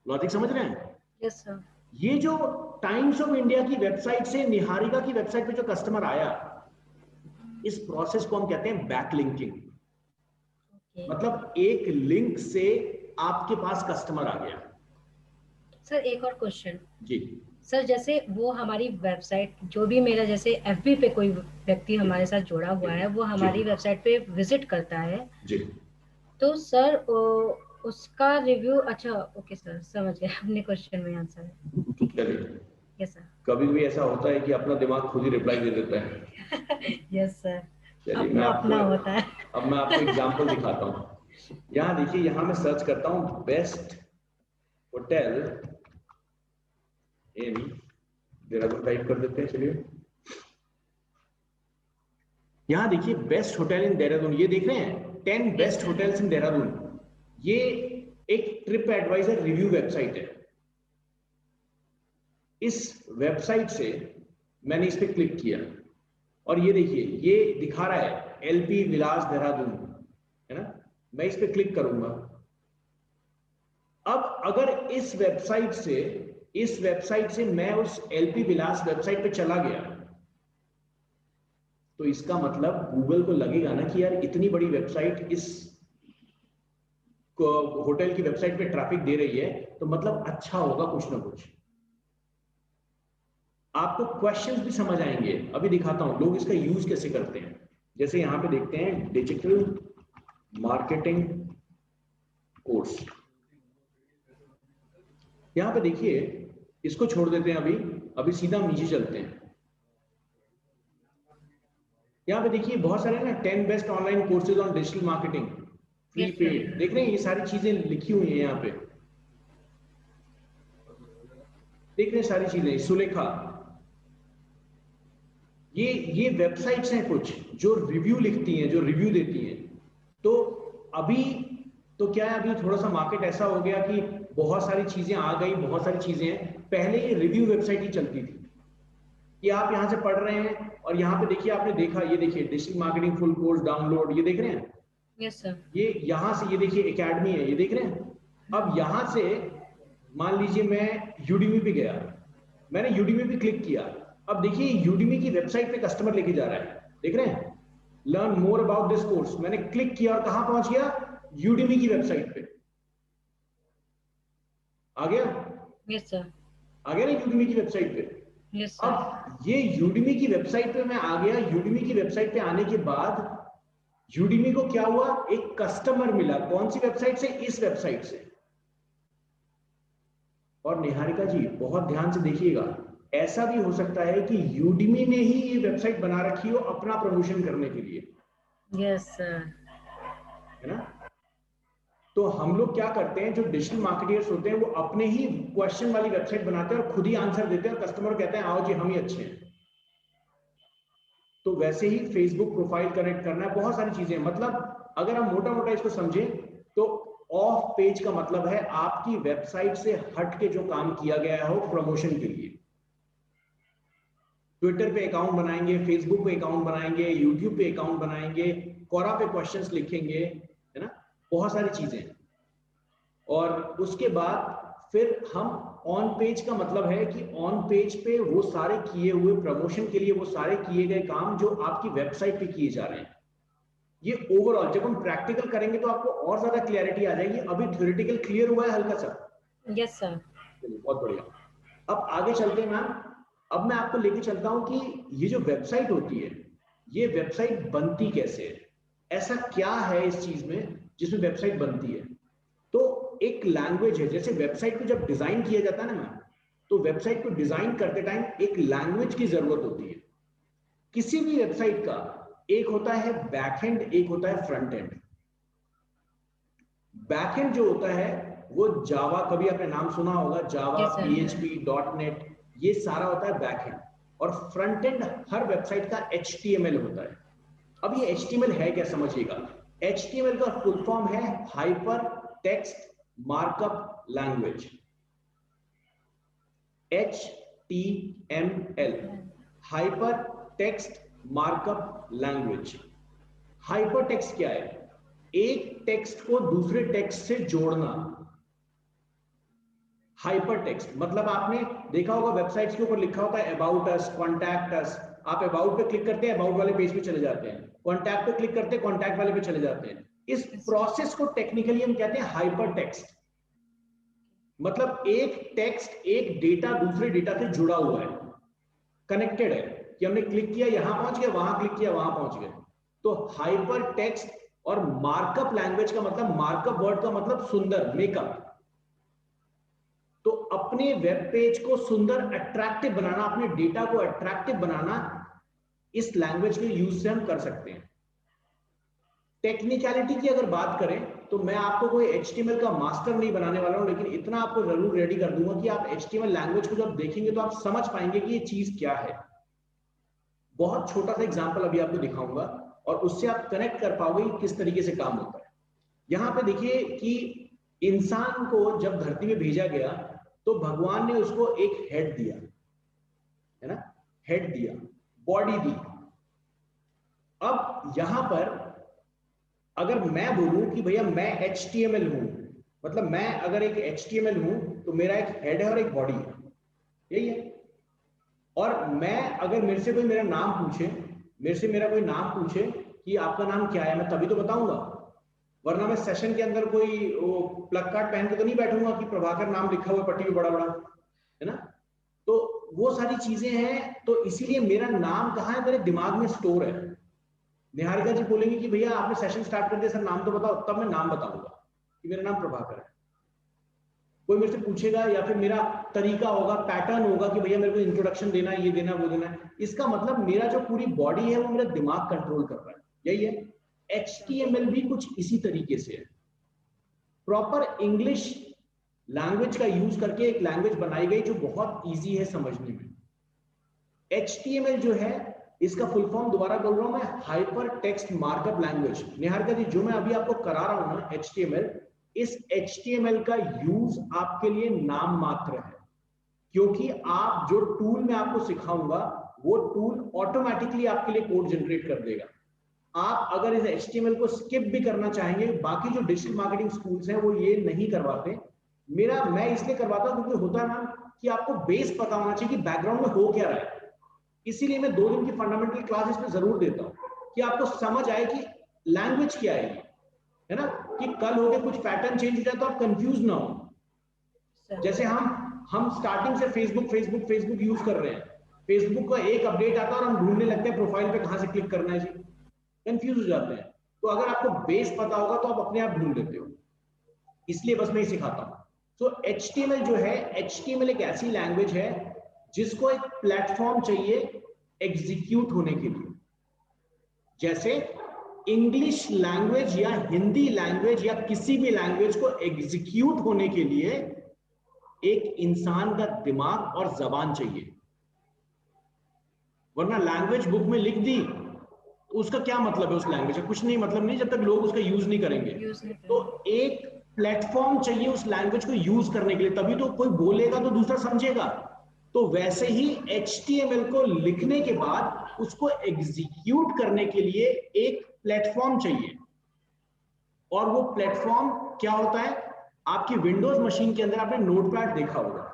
Speaker 1: लॉजिक समझ रहे हैं?
Speaker 2: Yes sir.
Speaker 1: ये जो टाइम्स ऑफ इंडिया की वेबसाइट से निहारिका की वेबसाइट पे जो कस्टमर आया, इस प्रोसेस को हम कहते हैं बैकलिंकिंग। मतलब एक लिंक से आपके पास कस्टमर आ गया।
Speaker 2: सर एक और क्वेश्चन।
Speaker 1: जी
Speaker 2: सर जैसे वो हमारी वेबसाइट, जो भी मेरा जैसे एफबी पे कोई व्यक्ति हमारे साथ जुड़ा हुआ है, वो
Speaker 1: जी
Speaker 2: हमारी वेबसाइट पे विजिट करता है,
Speaker 1: जी
Speaker 2: तो सर उसका रिव्यू, अच्छा ओके सर, समझ गया, अपने क्वेश्चन में आंसर है, ठीक है।
Speaker 1: चलिए,
Speaker 2: यस सर।
Speaker 1: कभी भी ऐसा होता है कि अपना दिमाग खुद ही रिप्लाई दे देता है।
Speaker 2: Yes sir.
Speaker 1: चलिए मैं
Speaker 2: अपना
Speaker 1: आपको,
Speaker 2: अपना होता है।
Speaker 1: अब मैं आपको एग्जांपल दिखाता हूँ। यहाँ देखिए, यहाँ मैं सर्च करता हूँ best hotel in Dehradun, type कर देते हैं। चलिए यहाँ देखिए, बेस्ट होटल इन देहरादून, ये देख रहे हैं 10
Speaker 2: यस
Speaker 1: बेस्ट
Speaker 2: सर।
Speaker 1: होटल्स इन देहरादून। ये एक ट्रिप एडवाइजर रिव्यू वेबसाइट है। इस वेबसाइट से मैंने इस पर क्लिक किया और ये देखिए, ये दिखा रहा है एलपी विलास देहरादून, है ना? मैं इस पर क्लिक करूंगा। अब अगर इस वेबसाइट से मैं उस एलपी विलास वेबसाइट पे चला गया, तो इसका मतलब गूगल को लगेगा ना कि यार इतनी बड़ी वेबसाइट इस होटल की वेबसाइट पे ट्रैफिक दे रही है, तो मतलब अच्छा होगा कुछ ना कुछ। आपको क्वेश्चंस भी समझ आएंगे, अभी दिखाता हूं लोग इसका यूज कैसे करते हैं। जैसे यहां पे देखते हैं डिजिटल मार्केटिंग कोर्स, यहां पे देखिए, इसको छोड़ देते हैं अभी, अभी सीधा नीचे चलते हैं। यहाँ पे देखिए बहुत सारे ना 10 best online courses on digital marketing, free
Speaker 2: yes sir.
Speaker 1: Paid, देख रहे हैं ये सारी चीजें लिखी हुई हैं यहाँ पे, देख रहे हैं सारी चीजें। सुलेखा, ये वेबसाइट्स हैं कुछ जो रिव्यू लिखती हैं, जो रिव्यू देती हैं। तो अभी तो क्या है, अभी थोड़ा सा मार्केट ऐसा हो गया कि बहुत सारी चीजें आ गई, बहुत सारी चीजें हैं। पहले ये रिव्यू वेबसाइट ही चलती थी कि आप यहाँ से पढ़ रहे हैं और यहाँ पे देखिए, आपने देखा, ये देखिए digital marketing full course download, ये देख रहे हैं।
Speaker 2: Yes sir.
Speaker 1: ये यहाँ से, ये देखिए एकेडमी है, ये देख रहे हैं। अब यहाँ से मान लीजिए मैं यूडीमी पे गया, मैंने यूडीमी पे क्लिक किया, अब देखिए यूडीमी की वेबसाइट पे कस्टमर लेके जा रहा है, देख रहे हैं। Learn more about this course, मैंने क्लिक किया और कहां पहुंच गया? यूडीमी की वेबसाइट पे आ गया।
Speaker 2: Yes sir.
Speaker 1: आ गया ना यूडीमी की वेबसाइट पे?
Speaker 2: Yes sir.
Speaker 1: अब ये यूडीमी की वेबसाइट पे मैं आ गया। यूडीमी की वेबसाइट पे आने के बाद यूडीमी को क्या हुआ? एक कस्टमर मिला। कौन सी वेबसाइट से? इस वेबसाइट से। और निहारिका जी बहुत ध्यान से देखिएगा, ऐसा भी हो सकता है कि यूडीमी ने ही ये वेबसाइट बना रखी हो अपना प्रमोशन करने के लिए,
Speaker 2: यस सर।
Speaker 1: है ना? तो तो हम लोग क्या करते हैं, जो डिजिटल मार्केटर्स होते हैं वो अपने ही क्वेश्चन वाली वेबसाइट बनाते हैं और खुद ही आंसर देते हैं और कस्टमर कहते हैं आओ जी हम ही अच्छे हैं। तो वैसे ही फेसबुक प्रोफाइल कनेक्ट करना है, बहुत सारी चीजें। मतलब अगर हम मोटा मोटा इसको समझें तो ऑफ पेज का मतलब है आपकी वेबसाइट से हट के जो काम किया गया हो प्रमोशन के लिए। ट्विटर पे अकाउंट बनाएंगे, फेसबुक पे अकाउंट बनाएंगे, यूट्यूब पे अकाउंट बनाएंगे, कोरा पे क्वेश्चंस लिखेंगे, है ना, बहुत सारी चीजें। और उसके बाद फिर हम ऑन पेज का मतलब है कि ऑन पेज पे वो सारे किए हुए प्रमोशन के लिए वो सारे किए गए काम जो आपकी वेबसाइट पे किए जा रहे हैं। ये ओवरऑल जब हम प्रैक्टिकल करेंगे तो आपको और ज्यादा क्लैरिटी आ जाएगी। अभी थ्योरेटिकल क्लियर हुआ है हल्का सा?
Speaker 2: Yes sir.
Speaker 1: बहुत बढ़िया। अब आगे चलते हैं मैम। अब मैं आपको लेके चलता हूं कि ये जो वेबसाइट होती है, ये वेबसाइट बनती कैसे है, ऐसा क्या है इस चीज में जिसमें वेबसाइट बनती है। तो एक लैंग्वेज है, जैसे वेबसाइट को जब डिजाइन किया जाता है ना मैम, तो वेबसाइट को डिजाइन करते टाइम एक लैंग्वेज की जरूरत होती है। किसी भी वेबसाइट का एक होता है बैक एंड, एक होता है फ्रंट एंड। बैक एंड जो होता है वो जावा, कभी आपने नाम सुना होगा, जावा,
Speaker 2: यस सर।
Speaker 1: पीएचपी, डॉटनेट, ये सारा होता है बैक एंड। और फ्रंट एंड हर वेबसाइट का HTML होता है। अब ये HTML है क्या, समझिएगा। HTML का फुल फॉर्म है hyper text markup language, HTML, hyper text markup language. Hyper text क्या है? एक टेक्स्ट को दूसरे टेक्स्ट से जोड़ना। हाइपर टेक्स्ट मतलब आपने देखा होगा वेबसाइट्स के ऊपर लिखा होता है अबाउट अस, कॉन्टैक्ट अस। आप अबाउट पे क्लिक करते हैं, अबाउट वाले पेज पे चले जाते हैं। कॉन्टैक्ट पे क्लिक करते हैं, कॉन्टैक्ट वाले पे चले जाते हैं। इस प्रोसेस को टेक्निकली हम कहते हैं हाइपर टेक्स्ट। मतलब एक टेक्स्ट, एक डेटा दूसरे डेटा से जुड़ा हुआ है, कनेक्टेड है, कि हमने क्लिक किया यहां पहुंच गया, वहां क्लिक किया वहां पहुंच गए। तो हाइपर टेक्स्ट। और मार्कअप लैंग्वेज का मतलब, मार्कअप वर्ड का मतलब सुंदर, मेकअप। तो अपने वेब पेज को सुंदर, अट्रैक्टिव बनाना, अपने डेटा को अट्रैक्टिव बनाना, इस लैंग्वेज के यूज से हम कर सकते हैं। टेक्निकलिटी की अगर बात करें तो मैं आपको कोई HTML का मास्टर नहीं बनाने वाला हूं, लेकिन इतना आपको जरूर रेडी कर दूंगा कि आप HTML लैंग्वेज को जब देखेंगे तो आप समझ पाएंगे कि ये चीज क्या है। बहुत छोटा सा एग्जांपल अभी आपको दिखाऊंगा और उससे आप कनेक्ट कर पाओगे कि किस तरीके से काम होता है। यहां पे देखिए कि इंसान को जब धरती में भेजा गया तो भगवान ने उसको एक हेड दिया, है ना, हेड दिया, बॉडी दी। अब यहां पर अगर मैं बोलूं कि भैया मैं HTML हूं, मतलब मैं अगर एक HTML हूं तो मेरा एक हेड है और एक बॉडी है, यही है। और मैं अगर मेरे से कोई मेरा नाम पूछे, मेरे से मेरा कोई नाम पूछे कि आपका नाम क्या है, मैं तभी तो बताऊंगा, वरना मैं सेशन के अंदर कोई वो प्लग कार्ड पहन के तो नहीं बैठूंगा कि प्रभाकर नाम लिखा हुआ पट्टी में बड़ा बड़ा, है ना। तो वो सारी चीजें हैं। तो इसीलिए मेरा नाम कहाँ है, मेरे दिमाग में स्टोर है। निहारिका जी बोलेंगे कि भैया आपने सेशन स्टार्ट कर दिया, सर नाम तो बताओ, तब मैं नाम बताऊंगा कि मेरा नाम प्रभाकर है। कोई मेरे से पूछेगा या फिर मेरा तरीका होगा, पैटर्न होगा कि भैया मेरे को इंट्रोडक्शन देना है, ये देना वो देना है, इसका मतलब मेरा जो पूरी बॉडी है वो मेरा दिमाग कंट्रोल कर रहा है, यही है। HTML भी कुछ इसी तरीके से है। प्रॉपर इंग्लिश लैंग्वेज का यूज करके एक लैंग्वेज बनाई गई जो बहुत इजी है समझने में। HTML जो है, इसका फुल फॉर्म दोबारा बोल रहा हूं मैं, hypertext markup language. Niharika ji जो मैं अभी आपको करा रहा हूं ना HTML, इस HTML का यूज आपके लिए नाम मात्र है, क्योंकि आप जो टूल मैं आपको सिखाऊंगा वो टूल ऑटोमेटिकली आपके लिए कोड जनरेट कर देगा। आप अगर इस HTML को स्किप भी करना चाहेंगे, बाकी जो डिजिटल मार्केटिंग स्कूल्स हैं वो ये नहीं करवाते। मैं इसलिए करवाता हूं क्योंकि होता है ना कि आपको बेस पता होना चाहिए कि बैकग्राउंड में हो क्या रहा है। इसीलिए मैं 2 दिन की फंडामेंटल क्लास इसमें जरूर देता हूं कि आपको समझ आए कि लैंग्वेज क्या है ना, कि कल हो गए कुछ पैटर्न चेंज हो जाए तो आप कंफ्यूज ना हो। जैसे हम स्टार्टिंग से फेसबुक यूज कर रहे हैं, फेसबुक का एक अपडेट आता है और हम ढूंढने लगते हैं प्रोफाइल पे कहां से क्लिक करना है जी, कंफ्यूज हो जाते हैं। तो अगर आपको बेस पता होगा तो आप अपने आप ढूंढ लेते हो, इसलिए बस मैं ही सिखाता हूं। तो HTML जो है, HTML एक ऐसी लैंग्वेज है जिसको एक प्लेटफॉर्म चाहिए एग्जीक्यूट होने के लिए। जैसे इंग्लिश लैंग्वेज या हिंदी लैंग्वेज या किसी भी लैंग्वेज को एग्जीक्यूट होने के लिए एक इंसान का दिमाग और जबान चाहिए, वरना लैंग्वेज बुक में लिख दी उसका क्या मतलब है? उस लैंग्वेज का कुछ नहीं मतलब नहीं जब तक लोग उसका यूज नहीं करेंगे। तो एक प्लेटफॉर्म चाहिए उस लैंग्वेज को यूज करने के लिए, तभी तो कोई बोलेगा तो दूसरा समझेगा। तो वैसे ही HTML को लिखने के बाद उसको एग्जीक्यूट करने के लिए एक प्लेटफॉर्म चाहिए, और वो प्लेटफॉर्म क्या होता है? आपकी विंडोज मशीन के अंदर आपने नोटपैड देखा होगा।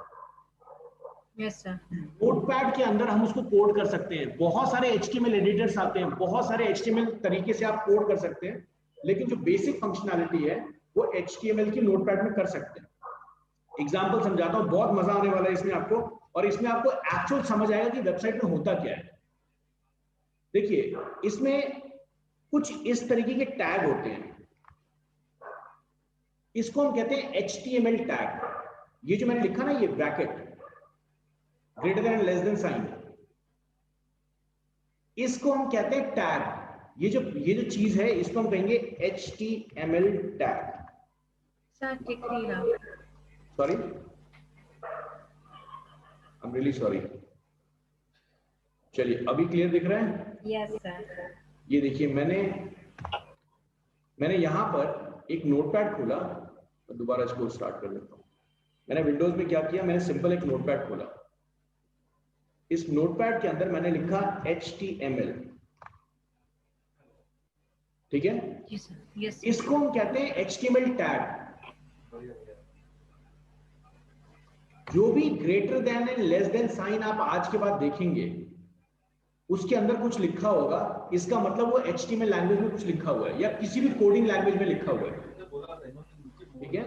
Speaker 2: Yes sir.
Speaker 1: नोटपैड के अंदर हम उसको कोड कर सकते हैं, बहुत सारे HTML एडिटर्स आते हैं, बहुत सारे HTML तरीके से आप कोड कर सकते हैं, लेकिन जो बेसिक फंक्शनैलिटी है वो HTML की नोटपैड में कर सकते हैं। एग्जांपल समझाता हूं, बहुत मजा आने वाला है इसमें आपको, और इसमें आपको एक्चुअल समझ आएगा कि वेबसाइट में होता क्या है। देखिए, इसमें कुछ इस तरीके के टैग होते हैं, इसको हम कहते हैं HTML टैग। ये जो मैंने लिखा ना, ये bracket greater than less than sign, इसको हम कहते हैं टैग। ये जो चीज है इसको हम कहेंगे HTML टैग।
Speaker 2: सर दिख नहीं रहा।
Speaker 1: Sorry, I am really sorry. चलिए, अभी क्लियर दिख रहा है?
Speaker 2: Yes sir.
Speaker 1: ये देखिए, मैंने यहां पर एक नोटपैड खोला, दोबारा इसको स्टार्ट कर देता हूं। मैंने विंडोज में क्या किया, मैंने सिंपल एक नोटपैड खोला, इस नोटपैड के अंदर मैंने लिखा HTML, ठीक है?
Speaker 2: यस।
Speaker 1: इसको हम कहते हैं HTML टैग। जो भी greater than and less than sign आप आज के बाद देखेंगे, उसके अंदर कुछ लिखा होगा, इसका मतलब वो HTML लैंग्वेज में कुछ लिखा हुआ है या किसी भी कोडिंग लैंग्वेज में लिखा हुआ है, ठीक है?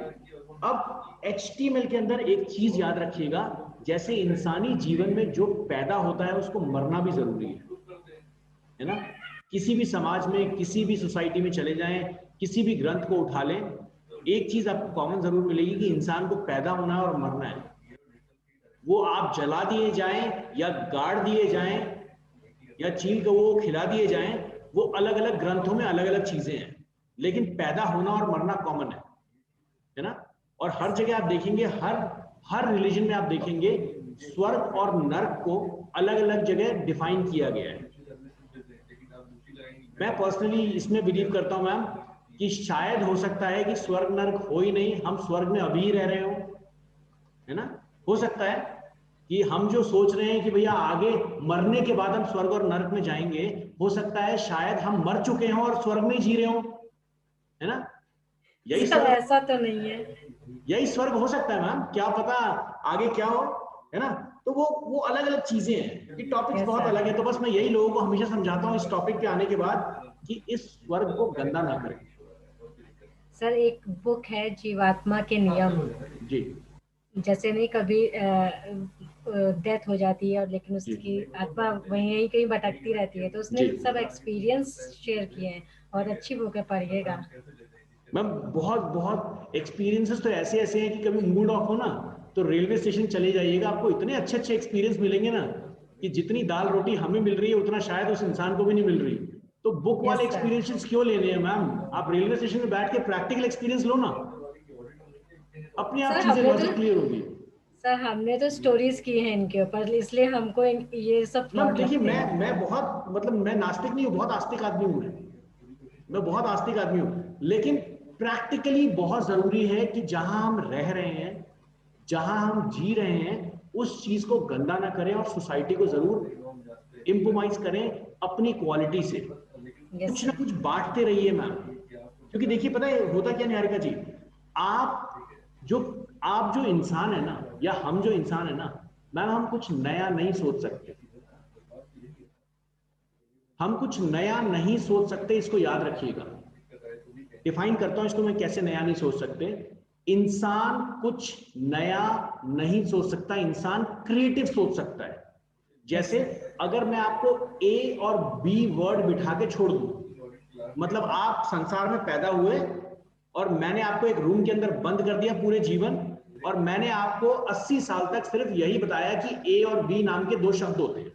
Speaker 1: अब HTML के अंदर एक चीज याद रखिएगा, जैसे इंसानी जीवन में जो पैदा होता है उसको मरना भी जरूरी है ना? किसी भी समाज में, किसी भी सोसाइटी में चले जाएं, किसी भी ग्रंथ को उठा लें, एक चीज आपको कॉमन जरूर मिलेगी कि इंसान को पैदा होना है और मरना है। वो आप जला दिए जाएं या गाड़ दिए जाएं या चील को वो खिला दिए जाएं, वो अलग अलग ग्रंथों में अलग अलग चीजें हैं, लेकिन पैदा होना और मरना कॉमन है ना? और हर जगह आप देखेंगे, हर रिलीजन में आप देखेंगे स्वर्ग और नर्क को अलग अलग जगह डिफाइन किया गया है। मैं पर्सनली इसमें बिलीव करता हूं मैम कि शायद हो सकता है कि स्वर्ग नर्क हो ही नहीं, हम स्वर्ग में अभी ही रह रहे हो, है ना? हो सकता है कि हम जो सोच रहे हैं कि भैया आगे मरने के बाद हम स्वर्ग और नर्क में जाएंगे, हो सकता है शायद हम मर चुके हों और स्वर्ग में जी रहे हों, है ना? यही
Speaker 2: स्वर्ग, ऐसा तो नहीं है।
Speaker 1: यही स्वर्ग हो सकता है मैम, क्या पता आगे क्या हो, है ना? तो वो अलग अलग चीजें हैं, ये टॉपिक्स बहुत अलग है। तो बस मैं यही लोगों को हमेशा समझाता हूँ इस टॉपिक पे आने के बाद कि इस स्वर्ग को गंदा ना करें।
Speaker 2: सर एक बुक है जीवात्मा के नियम
Speaker 1: जी,
Speaker 2: जैसे नहीं कभी डेथ हो जाती है और लेकिन उसकी आत्मा वहीं कहीं भटकती रहती है, तो उसने सब एक्सपीरियंस शेयर किए हैं और अच्छी बुक है, पढ़िएगा
Speaker 1: मैम। बहुत एक्सपीरियंसेस तो ऐसे ऐसे हैं कि कभी मूड ऑफ हो ना तो रेलवे स्टेशन चले जाइएगा, आपको इतने अच्छे अच्छे एक्सपीरियंस मिलेंगे ना कि जितनी दाल रोटी हमें मिल रही है उतना शायद उस इंसान को भी नहीं मिल रही। तो बुक वाले एक्सपीरियंसेस क्यों लेने हैं मैम? आप रेलवे स्टेशन में बैठ के प्रैक्टिकल एक्सपीरियंस लो ना, अपने आप चीजें लॉजिक क्लियर होगी।
Speaker 2: सर हमने तो स्टोरीज की हैं इनके ऊपर, इसलिए हमको ये सब
Speaker 1: मैम देखिए, मैं बहुत मतलब मैं नास्तिक नहीं हूँ, बहुत आस्तिक आदमी हूँ, मैं बहुत आस्तिक आदमी हूँ, लेकिन प्रैक्टिकली बहुत जरूरी है कि जहां हम रह रहे हैं, जहां हम जी रहे हैं, उस चीज को गंदा ना करें और सोसाइटी को जरूर इम्प्रोवाइज करें अपनी क्वालिटी से। कुछ ना कुछ बांटते रहिए मैम, क्योंकि देखिए पता है होता क्या निहारिका जी, आप जो इंसान है ना, या हम जो इंसान है ना मैम, हम कुछ नया नहीं सोच सकते, हम कुछ नया नहीं सोच सकते, इसको याद रखिएगा। डिफाइन करता हूं इसको मैं, कैसे नया नहीं सोच सकते। इंसान कुछ नया नहीं सोच सकता, इंसान क्रिएटिव सोच सकता है। जैसे अगर मैं आपको ए और बी वर्ड बिठा के छोड़ दूं, मतलब आप संसार में पैदा हुए और मैंने आपको एक रूम के अंदर बंद कर दिया पूरे जीवन, और मैंने आपको 80 साल तक सिर्फ यही बताया कि ए और बी नाम के दो शब्द होते हैं,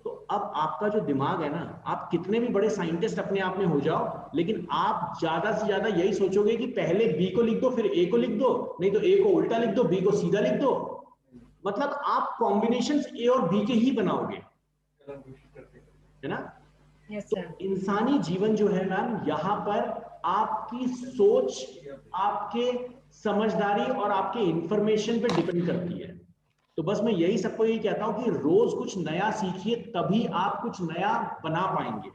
Speaker 1: तो अब आपका जो दिमाग है ना, आप कितने भी बड़े साइंटिस्ट अपने आप में हो जाओ, लेकिन आप ज्यादा से ज्यादा यही सोचोगे कि पहले बी को लिख दो, फिर ए को लिख दो, नहीं तो ए को उल्टा लिख दो, बी को सीधा लिख दो। मतलब आप कॉम्बिनेशंस ए और बी के ही बनाओगे, है ना?
Speaker 2: yes,
Speaker 1: तो इंसानी जीवन जो है मैम, यहाँ पर आपकी सोच, आपके समझदारी और आपके इंफॉर्मेशन पे डिपेंड करती है। तो बस मैं यही सबको यही कहता हूं कि रोज कुछ नया सीखिए, तभी आप कुछ नया बना पाएंगे।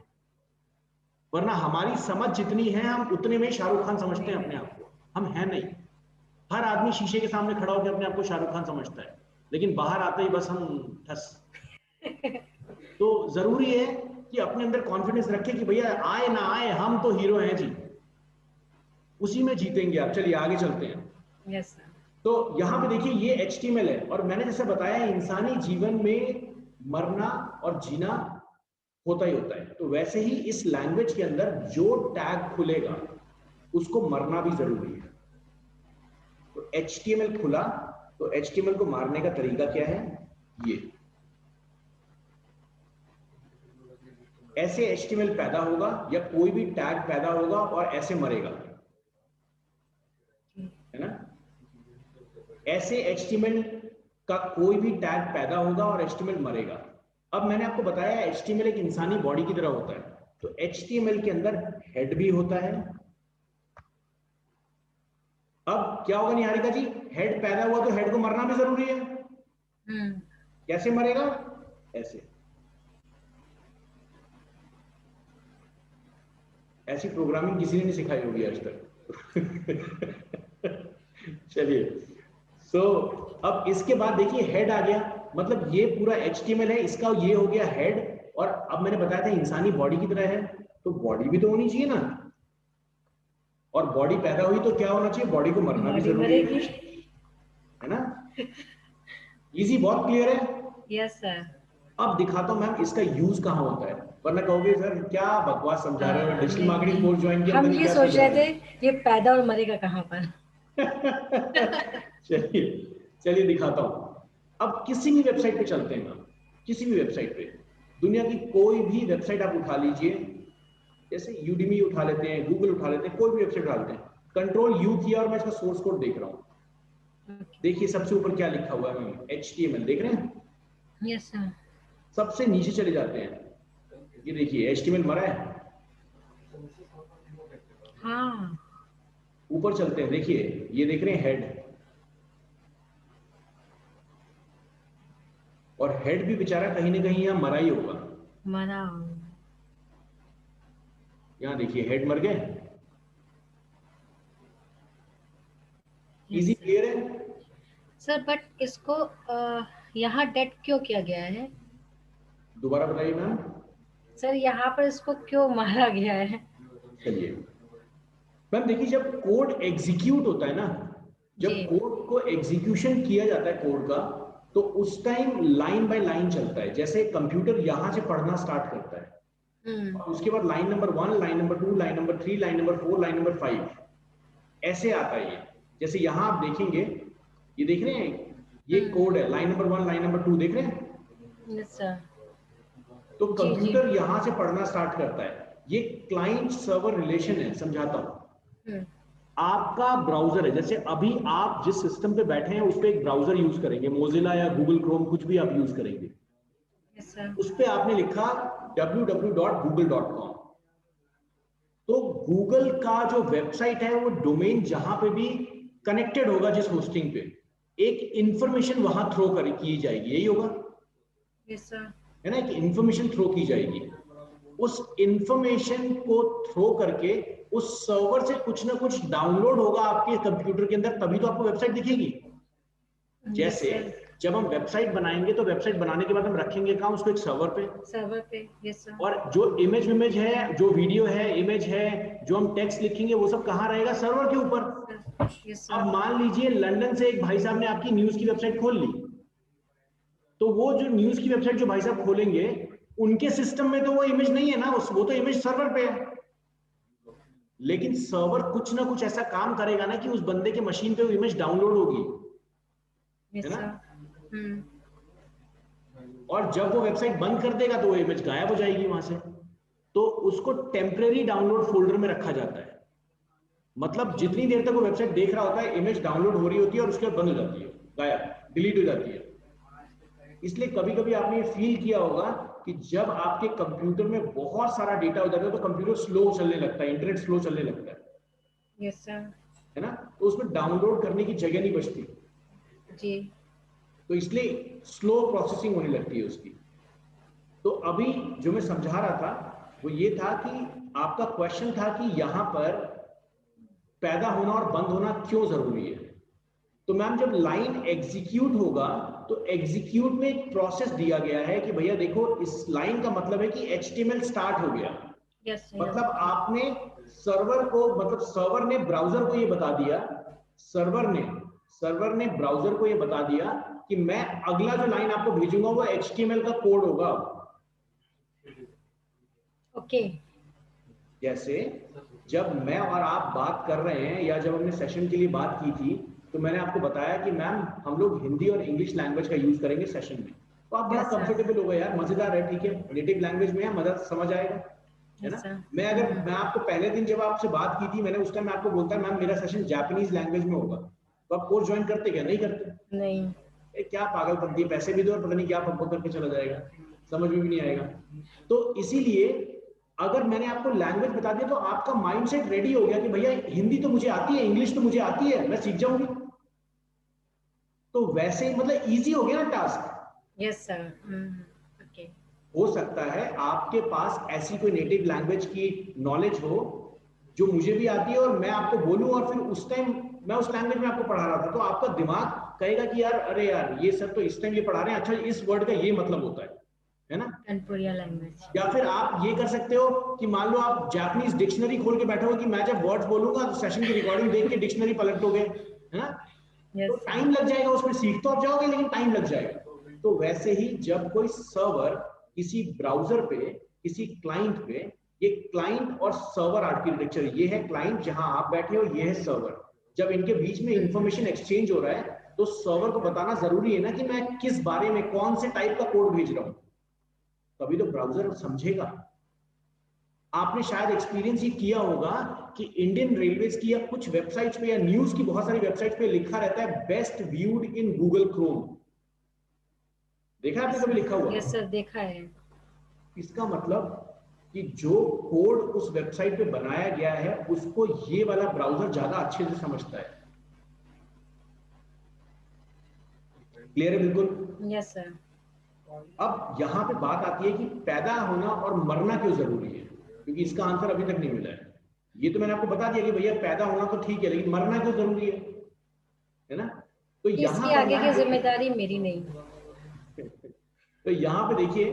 Speaker 1: वरना हमारी समझ जितनी है, हम उतने में शाहरुख खान समझते हैं अपने आप को, हम हैं नहीं। हर आदमी शीशे के सामने खड़ा होकर अपने आप को शाहरुख खान समझता है, लेकिन बाहर आते ही बस हम ठस। तो जरूरी है कि अपने अंदर कॉन्फिडेंस रखे कि भैया आए ना आए, हम तो हीरो हैं जी, उसी में जीतेंगे आप। चलिए आगे चलते हैं।
Speaker 2: yes, sir.
Speaker 1: तो यहाँ पे देखिए ये HTML है, और मैंने जैसे बताया इंसानी जीवन में मरना और जीना होता ही होता है, तो वैसे ही इस लैंग्वेज के अंदर जो टैग खुलेगा उसको मरना भी जरूरी है। तो HTML खुला, तो HTML को मारने का तरीका क्या है? ये ऐसे HTML पैदा होगा या कोई भी टैग पैदा होगा और ऐसे मरेगा, है ना? ऐसे HTML का कोई भी टैग पैदा होगा और HTML मरेगा। अब मैंने आपको बताया HTML एक इंसानी बॉडी की तरह होता है, तो HTML के अंदर हेड भी होता है। अब क्या होगा निहारिका जी, हेड पैदा हुआ तो हेड को मरना भी जरूरी है। कैसे मरेगा? ऐसे, ऐसी प्रोग्रामिंग किसी ने नहीं सिखाई होगी आज तक। चलिए, अब इसके बाद देखिए हेड आ गया, मतलब ये पूरा HTML है, इसका ये हो गया हेड। और अब मैंने बताया था इंसानी बॉडी की तरह है, तो बॉडी भी तो होनी चाहिए ना, और बॉडी पैदा हुई तो क्या होना चाहिए? बॉडी को मरना भी जरूरी है ना? इजी, बहुत क्लियर है।
Speaker 2: Yes sir.
Speaker 1: अब दिखाता हूं मैम इसका यूज कहाँ होता है, वरना कहोगे सर क्या बकवास समझा रहे हो, डिजिटल मार्केटिंग कोर्स ज्वाइन किया,
Speaker 2: हम ये सोच रहे थे ये पैदा और मरेगा कहाँ पर।
Speaker 1: चलिए दिखाता हूं। अब किसी भी वेबसाइट पे चलते हैं हम, किसी भी वेबसाइट पे, दुनिया की कोई भी वेबसाइट आप उठा लीजिए, जैसे यूडीमी उठा लेते हैं, गूगल उठा लेते हैं, कोई भी वेबसाइट उठा लेते हैं, कंट्रोल यू किया और मैं इसका सोर्स कोड देख रहा हूं। देखिए सबसे ऊपर क्या लिखा हुआ है मैम, HTML देख रहे हैं?
Speaker 2: Yes sir.
Speaker 1: सबसे नीचे चले जाते हैं, ये देखिए HTML मरा है।
Speaker 2: हाँ।
Speaker 1: ऊपर चलते हैं, देखिए ये देख रहे हैं हेड, और हेड भी बेचारा कहीं ना कहीं यहां मरा ही होगा,
Speaker 2: मरा।
Speaker 1: यहां देखिए हेड मर गए। इजी, क्लियर है
Speaker 2: सर? बट इसको यहाँ डेट क्यों किया गया है?
Speaker 1: दोबारा बताइए मैम।
Speaker 2: सर यहाँ पर इसको क्यों मारा गया है?
Speaker 1: चलिए मैम देखिए, जब कोड एग्जीक्यूट होता है ना, जब कोड को एग्जीक्यूशन किया जाता है कोड का, तो उस टाइम लाइन बाय लाइन चलता है। जैसे कंप्यूटर यहां से पढ़ना स्टार्ट करता है, और उसके बाद line number 1, line number 2, line number 3, line number 4, line number 5, ऐसे आता है ये। जैसे यहां आप देखेंगे, ये देख रहे हैं, ये कोड है, लाइन नंबर 1, लाइन नंबर 2, देख रहे हैं?
Speaker 2: Yes sir.
Speaker 1: तो कंप्यूटर यहां से पढ़ना स्टार्ट करता है। ये क्लाइंट सर्वर रिलेशन है, समझाता हूं। आपका ब्राउजर है, जैसे अभी आप जिस सिस्टम पे बैठे हैं उस पे एक ब्राउजर यूज करेंगे, मोजिला या गूगल क्रोम, कुछ भी आप यूज करेंगे।
Speaker 2: yes, sir.
Speaker 1: उस पे आपने लिखा www.google.com, तो गूगल का जो वेबसाइट है वो डोमेन जहां पे भी कनेक्टेड होगा, जिस होस्टिंग पे, एक इंफॉर्मेशन वहां थ्रो की जाएगी, यही होगा
Speaker 2: yes, sir.
Speaker 1: है ना? एक इंफॉर्मेशन थ्रो की जाएगी, उस इंफॉर्मेशन को थ्रो करके उस सर्वर से कुछ ना कुछ डाउनलोड होगा आपके कंप्यूटर के अंदर, तभी तो आपको वेबसाइट दिखेगी। जैसे जब हम वेबसाइट बनाएंगे तो वेबसाइट बनाने के बाद हम रखेंगे कहाँ? उसको एक सर्वर पे।
Speaker 2: Yes sir.
Speaker 1: और जो इमेज है, जो वीडियो है, इमेज है, जो हम टेक्स्ट लिखेंगे, वो सब कहाँ रहेगा? सर्वर के ऊपर।
Speaker 2: यस
Speaker 1: अब मान लीजिए लंदन से एक भाई साहब ने आपकी न्यूज की वेबसाइट खोल ली, तो वो जो न्यूज की वेबसाइट जो भाई साहब खोलेंगे, उनके सिस्टम में तो वो इमेज नहीं है ना, वो तो इमेज सर्वर पे है। लेकिन सर्वर कुछ ना कुछ ऐसा काम करेगा ना कि उस बंदे के मशीन पे वो इमेज डाउनलोड होगी, है ना? और जब वो वेबसाइट बंद कर देगा तो वो इमेज गायब हो जाएगी वहां से। तो उसको टेम्परेरी डाउनलोड फोल्डर में रखा जाता है, मतलब जितनी देर तक वो वेबसाइट देख रहा होता है इमेज डाउनलोड हो रही होती है और उसके बाद बंद हो जाती है, गायब, डिलीट हो जाती है। इसलिए कभी कभी आपने ये फील किया होगा कि जब आपके कंप्यूटर में बहुत सारा डेटा हो जाता है तो कंप्यूटर स्लो चलने लगता है, इंटरनेट स्लो चलने लगता है।
Speaker 2: Yes sir.
Speaker 1: है ना, तो उसमें डाउनलोड करने की जगह नहीं बचती
Speaker 2: जी।
Speaker 1: तो इसलिए स्लो प्रोसेसिंग होने लगती है उसकी। तो अभी जो मैं समझा रहा था वो ये था कि आपका क्वेश्चन था कि यहां पर पैदा होना और बंद होना क्यों जरूरी है। तो मैम जब लाइन एग्जीक्यूट होगा तो एग्जीक्यूट में एक प्रोसेस दिया गया है कि भैया देखो इस लाइन का मतलब है कि HTML स्टार्ट हो गया।
Speaker 2: यस
Speaker 1: मतलब आपने सर्वर को, मतलब सर्वर ने ब्राउजर को ये बता दिया, सर्वर ने ब्राउजर को ये बता दिया कि मैं अगला जो लाइन आपको भेजूंगा वो HTML का कोड होगा।
Speaker 2: ओके।
Speaker 1: जैसे जब मैं और आप बात कर रहे हैं या जब हमने सेशन के लिए बात की थी तो मैंने आपको बताया कि मैम हम लोग हिंदी और इंग्लिश लैंग्वेज का यूज करेंगे सेशन में, तो आप बड़ा कंफर्टेबल हो गए, यार मजेदार है, ठीक है, नेटिव लैंग्वेज में है, मजा समझ आएगा, है ना। मैं आपको पहले दिन जब आपसे बात की थी मैंने उस टाइम आपको बोलता मैम मेरा सेशन जापानीज लैंग्वेज में होगा, तो आप कोर्स ज्वाइन करते क्या? नहीं करते।
Speaker 2: नहीं।
Speaker 1: क्या पागलपंती है, पैसे भी दो और पता नहीं क्या पंप करके चला जाएगा, समझ में भी नहीं आएगा। तो इसीलिए अगर मैंने आपको लैंग्वेज बता दिया तो आपका माइंडसेट रेडी हो गया कि भैया हिंदी तो मुझे आती है, इंग्लिश तो मुझे आती है, मैं सीख जाऊंगी। तो वैसे मतलब इजी हो गया ना टास्क।
Speaker 2: Yes sir. ओके।
Speaker 1: हो सकता है आपके पास ऐसी कोई नेटिव लैंग्वेज की नॉलेज हो जो मुझे भी आती है और मैं आपको बोलूं और फिर उस टाइम मैं उस लैंग्वेज में आपको पढ़ा रहा था तो आपका दिमाग कहेगा कि यार अरे यार ये सर तो इस टाइम ये पढ़ा रहे हैं, अच्छा इस वर्ड का ये मतलब होता है ना।
Speaker 2: टनपुरिया लैंग्वेज।
Speaker 1: या फिर आप ये कर सकते हो कि मान लो आप जापानीज डिक्शनरी खोल के बैठे हो कि मैं जब वर्ड्स बोलूंगा तो सेशन की रिकॉर्डिंग देख के डिक्शनरी पलटोगे, है ना। तो टाइम लग जाएगा उसमें, सीख तो आप जाओगे लेकिन टाइम लग जाएगा। तो वैसे ही जब कोई सर्वर किसी ब्राउजर पे, किसी क्लाइंट पे, ये क्लाइंट और सर्वर आर्किटेक्चर, ये है क्लाइंट जहां आप बैठे हो, ये है सर्वर, जब इनके बीच में इंफॉर्मेशन एक्सचेंज हो रहा है तो सर्वर को बताना जरूरी है ना कि मैं किस बारे में कौन से टाइप का कोड भेज रहा हूं, तभी तो ब्राउजर समझेगा। आपने शायद एक्सपीरियंस ये किया होगा कि इंडियन रेलवेज की या कुछ वेबसाइट्स पे या न्यूज की बहुत सारी वेबसाइट्स पे लिखा रहता है best viewed in Google Chrome. देखा आपने कभी लिखा हुआ?
Speaker 2: यस सर, देखा है।
Speaker 1: इसका मतलब कि जो कोड उस वेबसाइट पे बनाया गया है उसको ये वाला ब्राउजर ज्यादा अच्छे से समझता है। क्लियर है? बिल्कुल।
Speaker 2: Yes sir.
Speaker 1: अब यहां पे बात आती है कि पैदा होना और मरना क्यों जरूरी है, क्योंकि इसका आंसर अभी तक नहीं मिला है। ये तो मैंने आपको बता दिया कि भैया पैदा होना तो ठीक है लेकिन मरना क्यों जरूरी है ना। तो
Speaker 2: इसकी आगे की जिम्मेदारी मेरी नहीं।
Speaker 1: तो यहां पे देखिए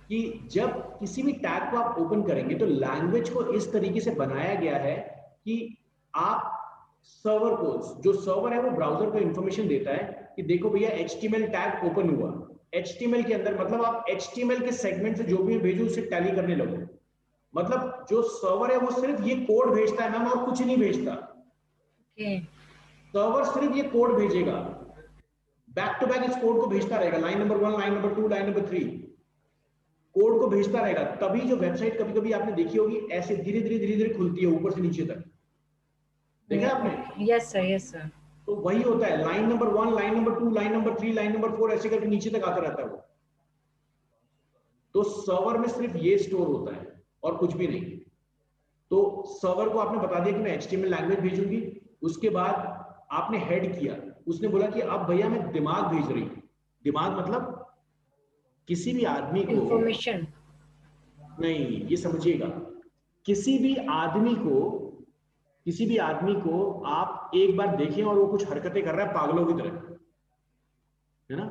Speaker 1: कि जब किसी भी टैग को आप ओपन करेंगे तो लैंग्वेज को इस तरीके से बनाया गया है कि आप सर्वर को, जो सर्वर है वो ब्राउजर को इंफॉर्मेशन देता है कि देखो भैया HTML टैग ओपन हुआ, HTML के अंदर मतलब आप HTML के सेगमेंट से जो भी भेजो उसे टैली करने लगो। मतलब जो सर्वर है वो सिर्फ ये कोड भेजता है मैम और कुछ नहीं भेजता। सर्वर सिर्फ ये कोड भेजेगा, बैक टू बैक इस कोड को भेजता रहेगा, line number 1, line number 2, line number 3, code को भेजता रहेगा। तभी जो वेबसाइट कभी कभी आपने देखी होगी ऐसे धीरे धीरे खुलती है ऊपर से नीचे तक, देखा आपने?
Speaker 2: Yes sir, yes sir.
Speaker 1: तो वही होता है, line number 1, line number 2, line number 3, line number 4 ऐसे करके नीचे तक आता रहता है वो। तो सर्वर में सिर्फ ये स्टोर होता है और कुछ भी नहीं। तो सर्वर को आपने बता दिया कि मैं HTML लैंग्वेज भेजूंगी, उसके बाद आपने हेड किया, उसने बोला कि अब भैया मैं दिमाग भेज रही हूं। दिमाग मतलब किसी भी आदमी को
Speaker 2: इंफॉर्मेशन
Speaker 1: नहीं, ये समझिएगा, किसी भी आदमी को आप एक बार देखें और वो कुछ हरकतें कर रहा है पागलों की तरह, है ना,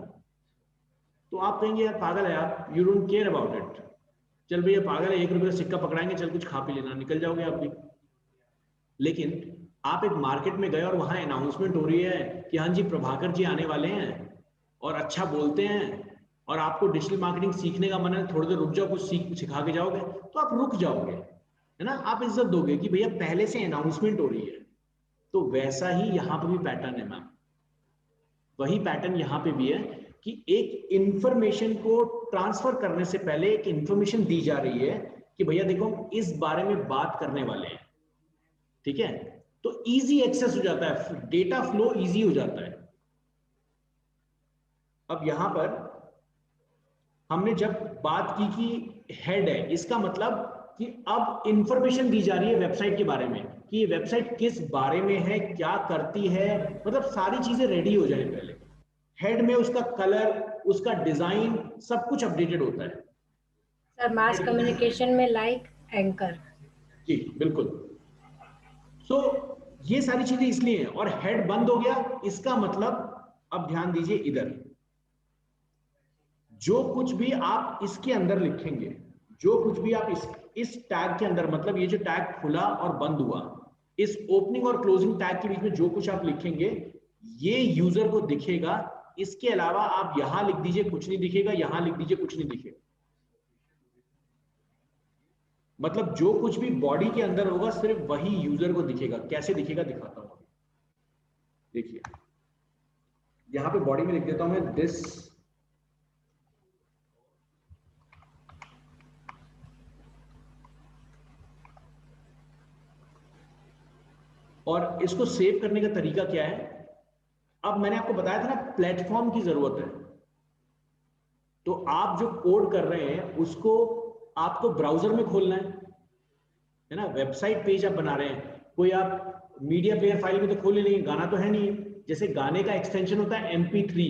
Speaker 1: तो आप कहेंगे यार पागल है आप, you don't care about it, चल भैया पागल है, 1 रुपये का सिक्का पकड़ाएंगे, चल कुछ खा पी लेना, निकल जाओगे आप भी। लेकिन आप एक मार्केट में गए और वहां अनाउंसमेंट हो रही है कि हाँ जी प्रभाकर जी आने वाले हैं और अच्छा बोलते हैं और आपको डिजिटल मार्केटिंग सीखने का मन है, थोड़ी देर रुक जाओ, कुछ सिखा के जाओगे, तो आप रुक जाओगे, है ना, आप इज्जत दोगे कि भैया पहले से अनाउंसमेंट हो रही है। तो वैसा ही यहाँ पे भी पैटर्न है मैम, वही पैटर्न यहाँ पे भी है कि एक इंफॉर्मेशन को ट्रांसफर करने से पहले एक इंफॉर्मेशन दी जा रही है कि भैया देखो हम इस बारे में बात करने वाले हैं, ठीक है, तो इजी एक्सेस हो जाता है, डेटा फ्लो इजी हो जाता है। अब यहां पर हमने जब बात की कि हेड है, इसका मतलब कि अब इंफॉर्मेशन दी जा रही है वेबसाइट के बारे में कि ये वेबसाइट किस बारे में है, क्या करती है, मतलब सारी चीजें रेडी हो जाए पहले। हेड में उसका कलर, उसका डिजाइन, सब कुछ अपडेटेड होता है।
Speaker 2: सर मास कम्युनिकेशन में लाइक एंकर।
Speaker 1: जी बिल्कुल। सो ये सारी चीजें इसलिए हैं। और हेड बंद हो गया, इसका मतलब अब ध्यान दीजिए इधर, जो कुछ भी आप इसके अंदर लिखेंगे, जो कुछ भी आप इस टैग के अंदर, मतलब ये जो टैग खुला और बंद हुआ, इस ओपनिंग और क्लोजिंग टैग के बीच में जो कुछ आप लिखेंगे ये यूजर को दिखेगा। इसके अलावा आप यहां लिख दीजिए कुछ नहीं दिखेगा, यहां लिख दीजिए कुछ नहीं दिखेगा। मतलब जो कुछ भी बॉडी के अंदर होगा सिर्फ वही यूजर को दिखेगा। कैसे दिखेगा दिखाता हूं। देखिए यहां पे बॉडी में लिख देता हूं मैं दिस, और इसको सेव करने का तरीका क्या है। अब मैंने आपको बताया था ना प्लेटफॉर्म की जरूरत है, तो आप जो कोड कर रहे हैं उसको आपको ब्राउजर में खोलना है ना। वेबसाइट पेज आप बना रहे हैं, कोई आप मीडिया प्लेयर फाइल में तो खोले नहीं, गाना तो है नहीं। जैसे गाने का एक्सटेंशन होता है MP3,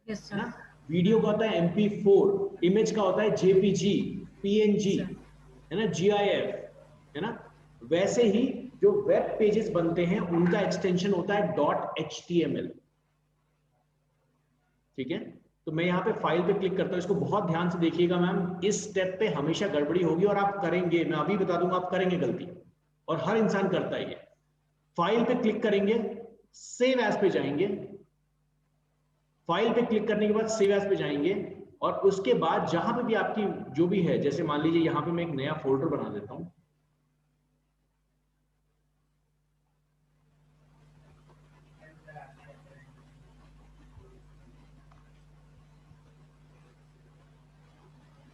Speaker 1: है ना, वीडियो का होता है MP4, इमेज का होता है JPG, PNG, है ना, GIF, है ना। वैसे ही जो वेब पेजेस बनते हैं उनका एक्सटेंशन होता है .html, ठीक है। तो मैं यहाँ पे फाइल पे क्लिक करता हूँ, इसको बहुत ध्यान से देखिएगा मैम, इस स्टेप पे हमेशा गड़बड़ी होगी और आप करेंगे, मैं अभी बता दूंगा आप करेंगे गलती, और हर इंसान करता है ये। फाइल पे क्लिक करेंगे, सेव एज पे जाएंगे, फाइल पे क्लिक करने के बाद सेव एज पे जाएंगे, और उसके बाद जहां पे भी आपकी जो भी है, जैसे मान लीजिए यहां पे मैं एक नया फोल्डर बना देता हूं,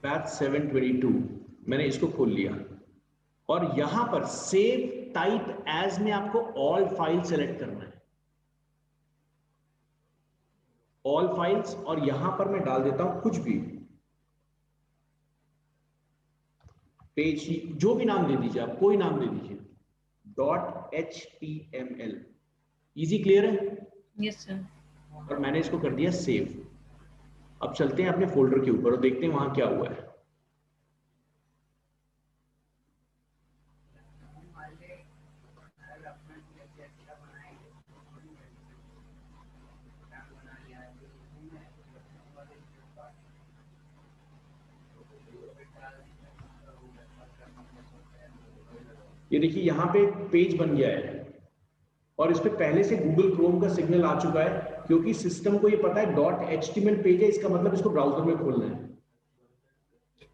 Speaker 1: बैच 722, मैंने इसको खोल लिया, और यहां पर सेव टाइप एज में आपको ऑल फाइल सेलेक्ट करना है, ऑल फाइल्स, और यहां पर मैं डाल देता हूं कुछ भी, पेज, जो भी नाम दे दीजिए आप, कोई नाम दे दीजिए, .html। इजी क्लियर है?
Speaker 2: Yes sir.
Speaker 1: और मैंने इसको कर दिया सेव। अब चलते हैं अपने फोल्डर के ऊपर और देखते हैं वहां क्या हुआ है। ये देखिए यहाँ पे पेज बन गया है, और इस पे पहले से गूगल क्रोम का सिग्नल आ चुका है, क्योंकि सिस्टम को ये पता है .html पेज है, इसका मतलब इसको ब्राउजर में खोलना है।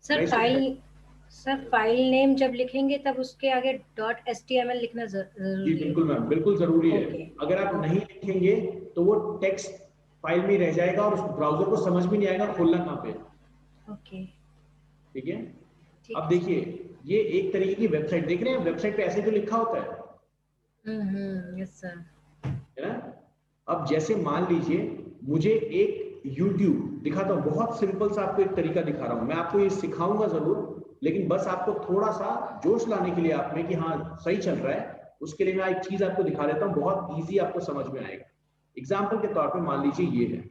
Speaker 2: सर फाइल नेम जब लिखेंगे तब उसके आगे .html लिखना
Speaker 1: जी
Speaker 2: जरूरी है?
Speaker 1: बिल्कुल मैम, बिल्कुल जरूरी है।
Speaker 2: ओके।
Speaker 1: अगर आप नहीं लिखेंगे तो वो टेक्स्ट फाइल में रह जाएगा और उस ब्राउजर को समझ भी नहीं आएगा खोलना कहाँ पे।
Speaker 2: ओके
Speaker 1: ठीक है। अब देखिए ये एक तरीके की वेबसाइट देख रहे हैं, वेबसाइट पे ऐसे तो लिखा होता है,
Speaker 2: यस सर,
Speaker 1: है ना। अब जैसे मान लीजिए मुझे एक YouTube दिखाता हूँ, बहुत सिंपल सा आपको एक तरीका दिखा रहा हूँ, मैं आपको ये सिखाऊंगा जरूर, लेकिन बस आपको थोड़ा सा जोश लाने के लिए आप में कि हाँ सही चल रहा है, उसके लिए मैं एक चीज आपको दिखा देता हूँ, बहुत इजी आपको समझ में आएगा। एग्जाम्पल के तौर पे मान लीजिए ये है,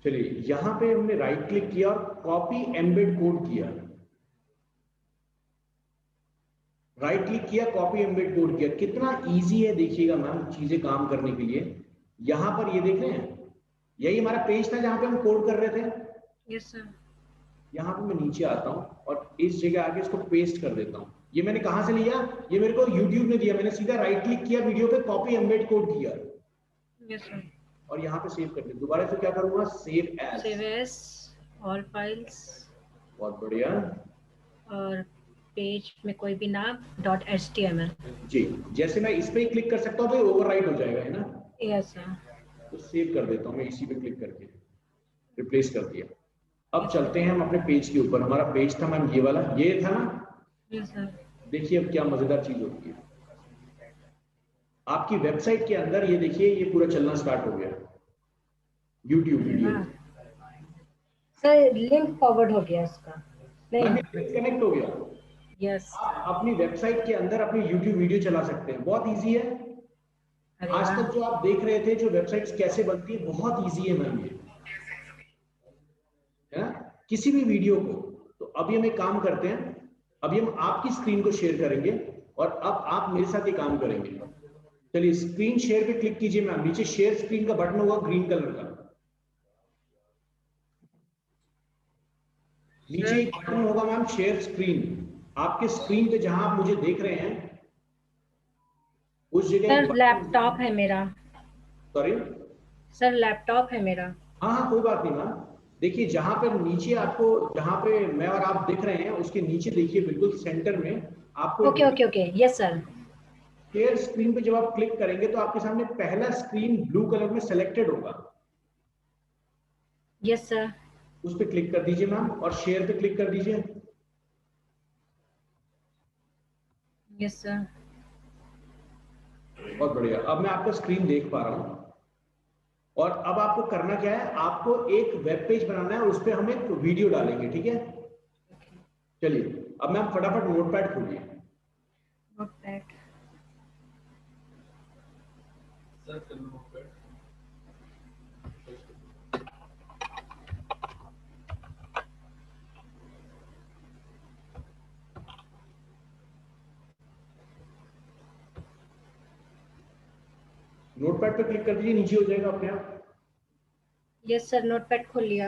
Speaker 1: चलिए यहां पे हमने राइट क्लिक किया और कॉपी एम्बेड कोड किया, राइट क्लिक किया, कॉपी एम्बेड कोड किया। कितना इजी है देखिएगा मैम चीजें काम करने के लिए। यहां पर ये देख रहे हैं, यही हमारा पेज था जहां पे हम कोड कर रहे थे।
Speaker 2: Yes sir.
Speaker 1: यहां पे मैं नीचे आता हूं और इस जगह आके इसको पेस्ट कर देता हूं। ये मैंने कहां से लिया, ये मेरे को YouTube ने दिया, मैंने सीधा राइट क्लिक किया वीडियो पे, कॉपी एम्बेड कोड किया।
Speaker 2: Yes sir.
Speaker 1: और यहाँ पे सेव कर दे। दोबारा से क्या करूंगा, सेव एज,
Speaker 2: ऑल फाइल्स,
Speaker 1: बहुत बढ़िया
Speaker 2: और पेज में कोई भी नाम .html।
Speaker 1: जी। जैसे मैं इस पे ही क्लिक कर सकता हूँ तो ओवरराइट हो जाएगा, है ना।
Speaker 2: Yes sir.
Speaker 1: तो सेव कर देता हूँ मैं इसी पे क्लिक करके, रिप्लेस कर दिया। अब
Speaker 2: यस
Speaker 1: चलते हैं हम अपने पेज के ऊपर। हमारा पेज था मैम ये वाला, ये था ना।
Speaker 2: सर।
Speaker 1: देखिए अब क्या मजेदार चीज होती है आपकी वेबसाइट के अंदर। ये देखिए ये पूरा चलना स्टार्ट हो गया, YouTube video.
Speaker 2: Sir link forward हो गया इसका।
Speaker 1: मैम
Speaker 2: नहीं।
Speaker 1: ये कनेक्ट हो गया।
Speaker 2: यस।
Speaker 1: आप अपनी वेबसाइट के अंदर अपनी यूट्यूब वीडियो चला सकते हैं, बहुत इजी है।
Speaker 2: अरे
Speaker 1: आज
Speaker 2: वाह।
Speaker 1: तक जो आप देख रहे थे जो वेबसाइट्स कैसे बनती है, बहुत इजी है मैम ये, है ना, किसी भी वीडियो को। तो अभी हम एक काम करते हैं, अभी हम आपकी स्क्रीन को शेयर करेंगे और अब आप मेरे साथ ये काम करेंगे। चलिए स्क्रीन शेयर पे क्लिक कीजिए मैम। नीचे शेयर स्क्रीन का बटन होगा ग्रीन कलर का, नीचे एक बटन होगा मैम शेयर स्क्रीन। आपके स्क्रीन पे जहां आप मुझे देख रहे हैं उस जगह एक
Speaker 2: सर
Speaker 1: बटन।
Speaker 2: लैपटॉप है मेरा।
Speaker 1: सॉरी,
Speaker 2: सर लैपटॉप है मेरा।
Speaker 1: हाँ हाँ कोई बात नहीं मैम। देखिए जहां पर नीचे आपको, जहां पे मैं और आप दिख रहे हैं उसके नीचे देखिए बिल्कुल सेंटर में आपको
Speaker 2: ओके
Speaker 1: एक
Speaker 2: okay okay, yes sir.
Speaker 1: Share screen पे जब आप क्लिक करेंगे तो आपके सामने पहला स्क्रीन ब्लू कलर में सेलेक्टेड होगा।
Speaker 2: Yes sir.
Speaker 1: उस पर क्लिक कर दीजिए मैम और शेयर पे क्लिक कर दीजिए।
Speaker 2: Yes sir.
Speaker 1: बहुत बढ़िया, अब मैं आपका स्क्रीन देख पा रहा हूँ। और अब आपको करना क्या है, आपको एक वेब पेज बनाना है, उस पर हम एक वीडियो डालेंगे, ठीक है। चलिए अब मैं फटाफट नोटपैड खोलिए।
Speaker 2: नोटपैड।
Speaker 1: नोटपैड पे क्लिक कर दीजिए, नीचे हो जाएगा अपने आप।
Speaker 2: यस सर, नोटपैड खोल लिया।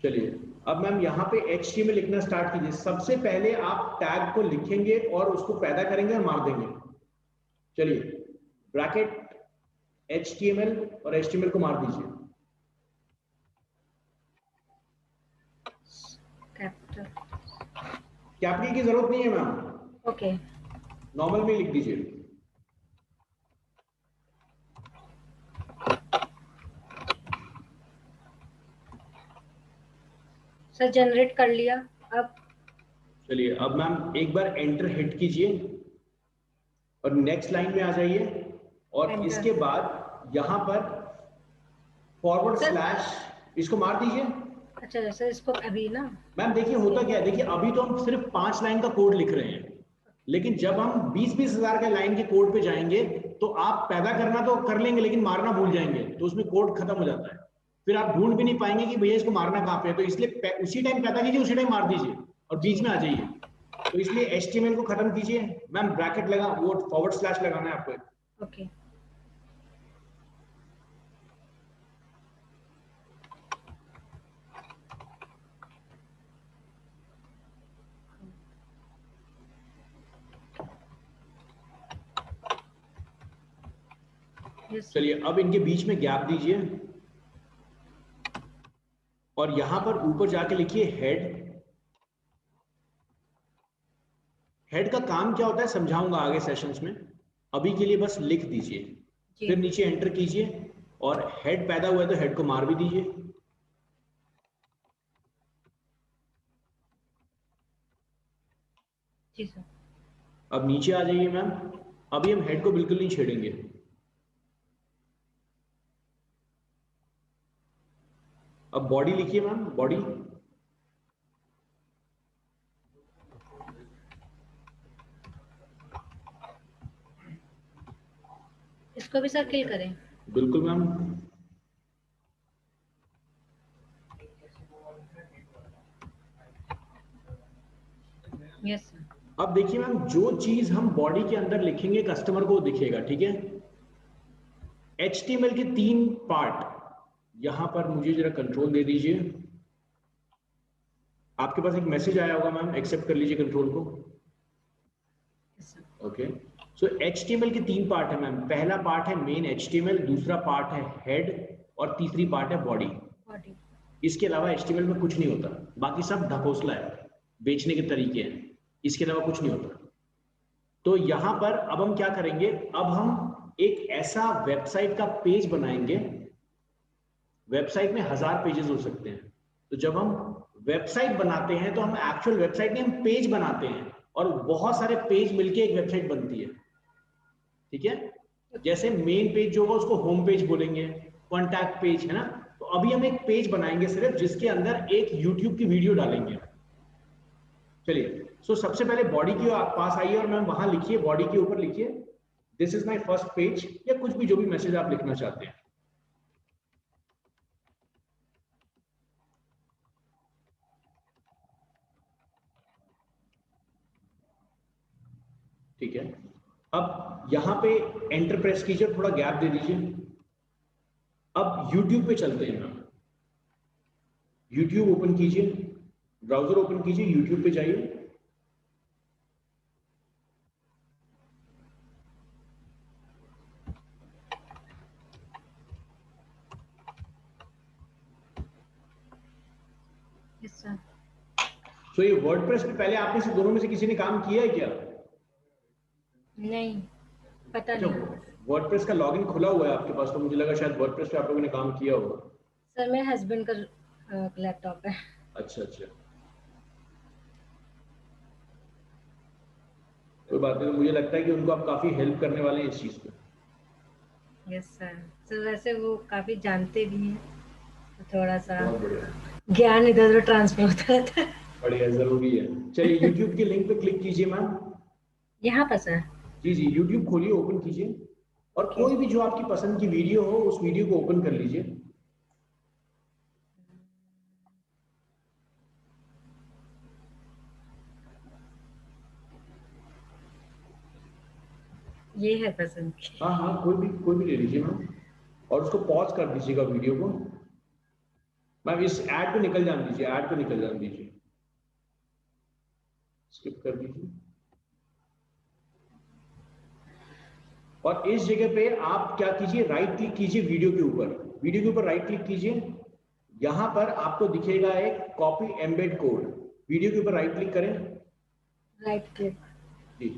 Speaker 1: चलिए अब मैम यहाँ पे HTML लिखना स्टार्ट कीजिए। सबसे पहले आप टैग को लिखेंगे और उसको पैदा करेंगे और मार देंगे। चलिए ब्रैकेट HTML और HTML को मार दीजिए।
Speaker 2: कैपिटल।
Speaker 1: कैपिटल की जरूरत नहीं है मैम,
Speaker 2: ओके।
Speaker 1: नॉर्मल में लिख दीजिए।
Speaker 2: सर जनरेट कर लिया। अब
Speaker 1: चलिए अब मैम एक बार एंटर हिट कीजिए और नेक्स्ट लाइन में आ जाइए और
Speaker 2: एंटर।
Speaker 1: इसके बाद यहां पर फॉरवर्ड
Speaker 2: सर
Speaker 1: स्लैश इसको मार दीजिए।
Speaker 2: अच्छा सर, इसको अभी ना।
Speaker 1: मैम देखिए होता क्या है, देखिए अभी तो हम सिर्फ 5 लाइन का कोड लिख रहे हैं, लेकिन जब हम 20-20 हजार के लाइन के कोड पे जाएंगे तो आप पैदा करना तो कर लेंगे लेकिन मारना भूल जाएंगे, तो उसमें कोड खत्म हो जाता है। फिर आप ढूंढ भी नहीं पाएंगे कि भैया इसको मारना कहाँ पे है। तो इसलिए उसी टाइम पैदा कीजिए, उसी टाइम मार दीजिए और
Speaker 2: जी।
Speaker 1: बीच में आ जाइए। तो इसलिए HTML को खत्म कीजिए मैम, ब्रैकेट लगा, वो फॉरवर्ड स्लैश लगाना है आपको।
Speaker 2: ओके।
Speaker 1: चलिए अब इनके बीच में गैप दीजिए और यहां पर ऊपर जाके लिखिए हेड। हेड का काम क्या होता है समझाऊंगा आगे सेशंस में, अभी के लिए बस लिख दीजिए। फिर नीचे एंटर कीजिए और हेड पैदा हुआ है तो हेड को मार भी दीजिए।
Speaker 2: जी सर।
Speaker 1: अब नीचे आ जाइए मैम, अभी हम हेड को बिल्कुल नहीं छेड़ेंगे। अब बॉडी लिखिए मैम, बॉडी।
Speaker 2: इसको भी सर किल करें?
Speaker 1: बिल्कुल मैम।
Speaker 2: Yes sir.
Speaker 1: अब देखिए मैम जो चीज हम बॉडी के अंदर लिखेंगे कस्टमर को दिखेगा, ठीक है। HTML के 3 पार्ट, यहां पर मुझे जरा कंट्रोल दे दीजिए। आपके पास एक मैसेज आया होगा मैम, एक्सेप्ट कर लीजिए कंट्रोल को। ओके सो HTML के 3 पार्ट है मैम। पहला पार्ट है मेन HTML, दूसरा पार्ट है हेड और तीसरी पार्ट है बॉडी। इसके अलावा HTML में कुछ नहीं होता, बाकी सब ढकोसला है, बेचने के तरीके हैं, इसके अलावा कुछ नहीं होता। तो यहां पर अब हम क्या करेंगे, अब हम एक ऐसा वेबसाइट का पेज बनाएंगे। वेबसाइट में 1000 पेजेस हो सकते हैं, तो जब हम वेबसाइट बनाते हैं तो हम एक्चुअल वेबसाइट नहीं, हम पेज बनाते हैं, और बहुत सारे पेज मिलके एक वेबसाइट बनती है, ठीक है। जैसे मेन पेज जो होगा उसको होम पेज बोलेंगे, कॉन्टैक्ट पेज, है ना। तो अभी हम एक पेज बनाएंगे सिर्फ, जिसके अंदर एक यूट्यूब की वीडियो डालेंगे। चलिए, सो सबसे पहले बॉडी के पास आइए और मैम वहां लिखिए, बॉडी के ऊपर लिखिए this is my first page, या कुछ भी जो भी मैसेज आप लिखना चाहते हैं। ठीक है, अब यहां पे एंटर प्रेस कीजिए, थोड़ा गैप दे दीजिए। अब यूट्यूब पे चलते हैं मैम। यूट्यूब ओपन कीजिए, ब्राउजर ओपन कीजिए, यूट्यूब पे जाइए।
Speaker 2: Yes sir.
Speaker 1: तो ये वर्डप्रेस पे पहले आप में से दोनों में से किसी ने काम किया है क्या?
Speaker 2: नहीं, पता
Speaker 1: अच्छा,
Speaker 2: नहीं।
Speaker 1: वर्डप्रेस का लॉगिन खुला हुआ है आपके पास, तो मुझे लगा शायद वर्डप्रेस पे आप लोगों ने काम किया होगा।
Speaker 2: सर मेरे हस्बैंड का लैपटॉप है।
Speaker 1: अच्छा अच्छा, कोई बात नहीं। तो मुझे लगता है कि उनको आप काफी हेल्प करने वाले हैं इस चीज पे।
Speaker 2: Yes sir. सर वैसे वो काफी जानते भी हैं, तो थोड़ा सा
Speaker 1: बहुत बढ़िया,
Speaker 2: ज्ञान इधर उधर ट्रांसफर होता रहता है।
Speaker 1: बढ़िया, जरूरी है। चलिए, यूट्यूब के लिंक पे क्लिक कीजिए मैम।
Speaker 2: यहाँ पर सर।
Speaker 1: जी जी, यूट्यूब खोलिए, ओपन कीजिए, और
Speaker 2: ओके।
Speaker 1: कोई भी जो आपकी पसंद की वीडियो हो उस वीडियो को ओपन कर लीजिए।
Speaker 2: ये है पसंद की।
Speaker 1: हाँ हाँ, कोई भी ले लीजिए मैम, और उसको पॉज कर दीजिएगा वीडियो को। मैम इस ऐड पे निकल जाने दीजिए, ऐड पे निकल जाने दीजिए, स्किप कर दीजिए। और इस जगह पे आप क्या कीजिए, राइट क्लिक कीजिए वीडियो के ऊपर। वीडियो के ऊपर राइट क्लिक कीजिए, यहां पर आपको दिखेगा एक कॉपी एम्बेड कोड। वीडियो के ऊपर राइट क्लिक करें।
Speaker 2: Right click.
Speaker 1: जी,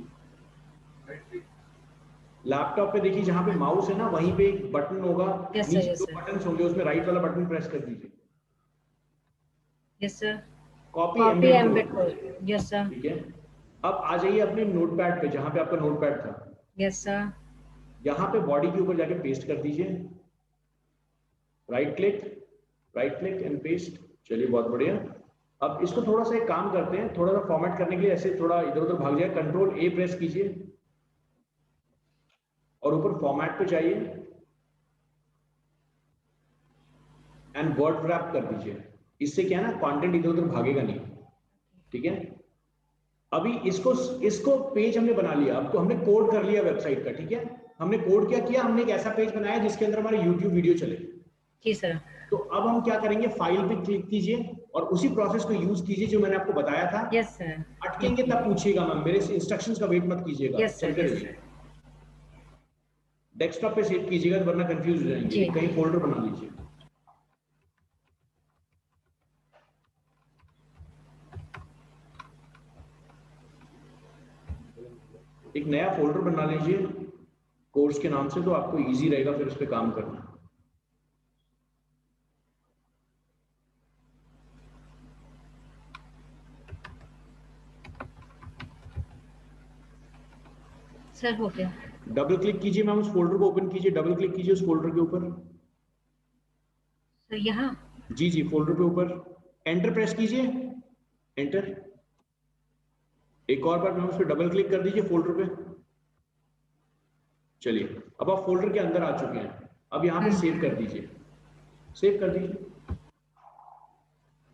Speaker 1: लैपटॉप पे देखिए जहां पे माउस है ना, वहीं पे एक बटन होगा,
Speaker 2: यस सर।
Speaker 1: नीचे
Speaker 2: यस
Speaker 1: दो
Speaker 2: सर।
Speaker 1: बटन होंगे, उसमें राइट वाला बटन प्रेस कर दीजिए,
Speaker 2: yes sir.
Speaker 1: Copy
Speaker 2: copy
Speaker 1: embed
Speaker 2: embed
Speaker 1: code.
Speaker 2: Code. Yes sir.
Speaker 1: ठीक है, अब आ जाइए अपने नोटपैड पे, जहां पे आपका नोटपैड था।
Speaker 2: Yes sir.
Speaker 1: यहां पे बॉडी के ऊपर जाके पेस्ट कर दीजिए, right click, right click and paste. चलिए, बहुत बढ़िया। अब इसको थोड़ा सा एक काम करते हैं, थोड़ा सा फॉर्मेट करने के लिए ऐसे थोड़ा इधर उधर भाग जाए, कंट्रोल ए प्रेस कीजिए और ऊपर फॉर्मेट पे जाइए एंड वर्ड रैप कर दीजिए। इससे क्या है ना, कंटेंट इधर उधर भागेगा नहीं। ठीक है, अभी इसको इसको पेज हमने बना लिया, अब तो हमने कोड कर लिया वेबसाइट का। ठीक है, हमने कोड क्या किया, हमने एक ऐसा पेज बनाया जिसके अंदर हमारे यूट्यूब वीडियो चले।
Speaker 2: जी सर।
Speaker 1: तो अब हम क्या करेंगे, फाइल पे क्लिक कीजिए और उसी प्रोसेस को यूज कीजिए जो मैंने आपको बताया था।
Speaker 2: Yes sir.
Speaker 1: अटकेंगे तब पूछिएगा मैम, मेरे इंस्ट्रक्शंस का वेट मत कीजिएगा,
Speaker 2: यस सर।
Speaker 1: चलते
Speaker 2: यस
Speaker 1: रहिए।
Speaker 2: सर।
Speaker 1: डेस्कटॉप पे सेव कीजिएगा, वरना कंफ्यूज हो जाएंगे।
Speaker 2: जी।
Speaker 1: कहीं फोल्डर बना लीजिए, एक नया फोल्डर बना लीजिए कोर्स के नाम से, तो आपको इजी रहेगा फिर उस पर काम करना।
Speaker 2: सर हो गया।
Speaker 1: डबल क्लिक कीजिए मैम, उस फोल्डर को ओपन कीजिए, डबल क्लिक कीजिए उस फोल्डर के ऊपर।
Speaker 2: सर यहाँ।
Speaker 1: जी जी, फोल्डर पे ऊपर एंटर प्रेस कीजिए, एंटर। एक और बार मैम उस पर डबल क्लिक कर दीजिए फोल्डर पे। चलिए, अब आप फोल्डर के अंदर आ चुके हैं। अब यहाँ पे सेव कर दीजिए, सेव कर दीजिए।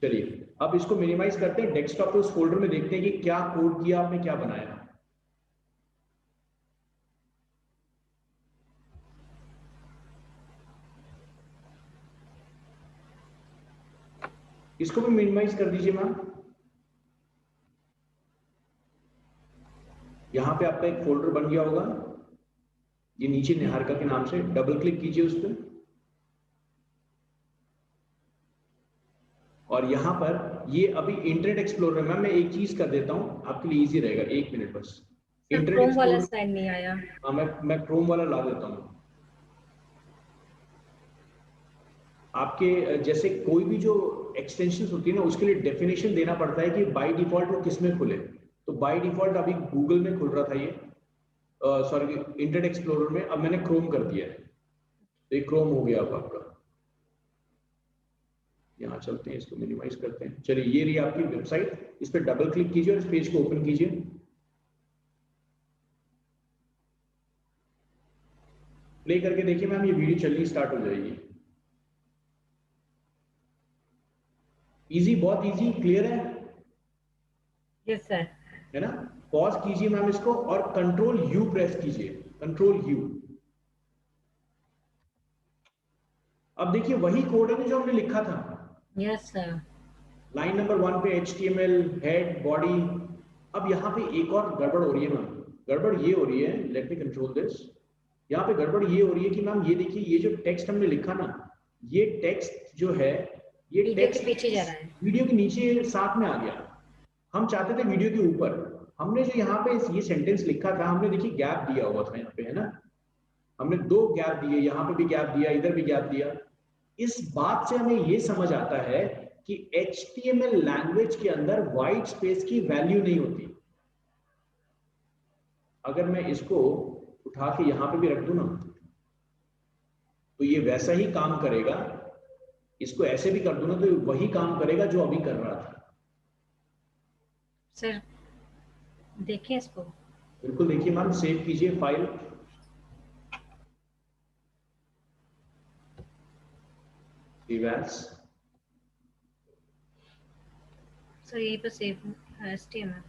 Speaker 1: चलिए, अब इसको मिनिमाइज करते हैं, डेस्कटॉप पे उस फोल्डर में देखते हैं कि क्या कोड किया आपने, क्या बनाया। इसको भी मिनिमाइज कर दीजिए मैम। यहां पे आपका एक फोल्डर बन गया होगा, ये नीचे निहारिका के नाम से, डबल क्लिक कीजिए उस पर। और यहाँ पर ये अभी इंटरनेट एक्सप्लोरर, मैम मैं एक चीज कर देता हूँ आपके लिए, इजी रहेगा, 1 मिनट बस।
Speaker 2: इंटरनेट क्रोम वाला साइन नहीं आया।
Speaker 1: हाँ मैं क्रोम वाला ला देता हूँ। आपके जैसे कोई भी जो एक्सटेंशन होती है ना, उसके लिए डेफिनेशन देना पड़ता है कि बाय डिफॉल्ट वो किस में खुले। तो बाय डिफॉल्ट अभी गूगल में खुल रहा था ये, सॉरी इंटरनेट एक्सप्लोरर में, अब मैंने क्रोम कर दिया है, तो ये क्रोम हो गया अब आपका। यहाँ चलते हैं, इसको मिनिमाइज करते हैं। चलिए ये रही आपकी वेबसाइट, इस पर डबल क्लिक कीजिए और इस पेज को ओपन कीजिए। प्ले करके देखिए मैम, ये वीडियो चलनी स्टार्ट हो जाएगी। इजी, बहुत इजी, क्लियर है?
Speaker 2: Yes sir.
Speaker 1: है ना? पॉज कीजिए मैम इसको और कंट्रोल यू प्रेस कीजिए, कंट्रोल यू। अब देखिए वही कोड है ना जो हमने लिखा था।
Speaker 2: Yes sir.
Speaker 1: लाइन नंबर 1 पे HTML हेड बॉडी। अब यहाँ पे एक और गड़बड़ हो रही है मैम, गड़बड़ ये हो रही है, लेट मी कंट्रोल दिस। यहाँ पे गड़बड़ ये हो रही है कि मैम ये देखिए, ये जो टेक्स्ट हमने लिखा ना, ये टेक्स्ट जो है, ये टेक्स्ट
Speaker 2: पीछे जा रहा है,
Speaker 1: वीडियो के नीचे साथ में आ गया। हम चाहते थे वीडियो के ऊपर। हमने जो यहाँ पे ये सेंटेंस लिखा था, हमने देखिए गैप दिया हुआ था यहाँ पे, है ना? हमने 2 गैप दिए, यहाँ पे भी गैप दिया, इधर भी गैप दिया। इस बात से हमें ये समझ आता है कि HTML लैंग्वेज के अंदर व्हाइट स्पेस की वैल्यू नहीं होती। अगर मैं इसको उठा के यहाँ पे भी रख दूं ना, तो ये वैसा ही काम करेगा। इसको ऐसे भी कर दूं ना, तो वही काम करेगा जो अभी कर रहा था।
Speaker 2: सर देखिए इसको।
Speaker 1: बिल्कुल देखिए मैम, सेव कीजिए फाइल।
Speaker 2: सर यहीं पर सेव HTML।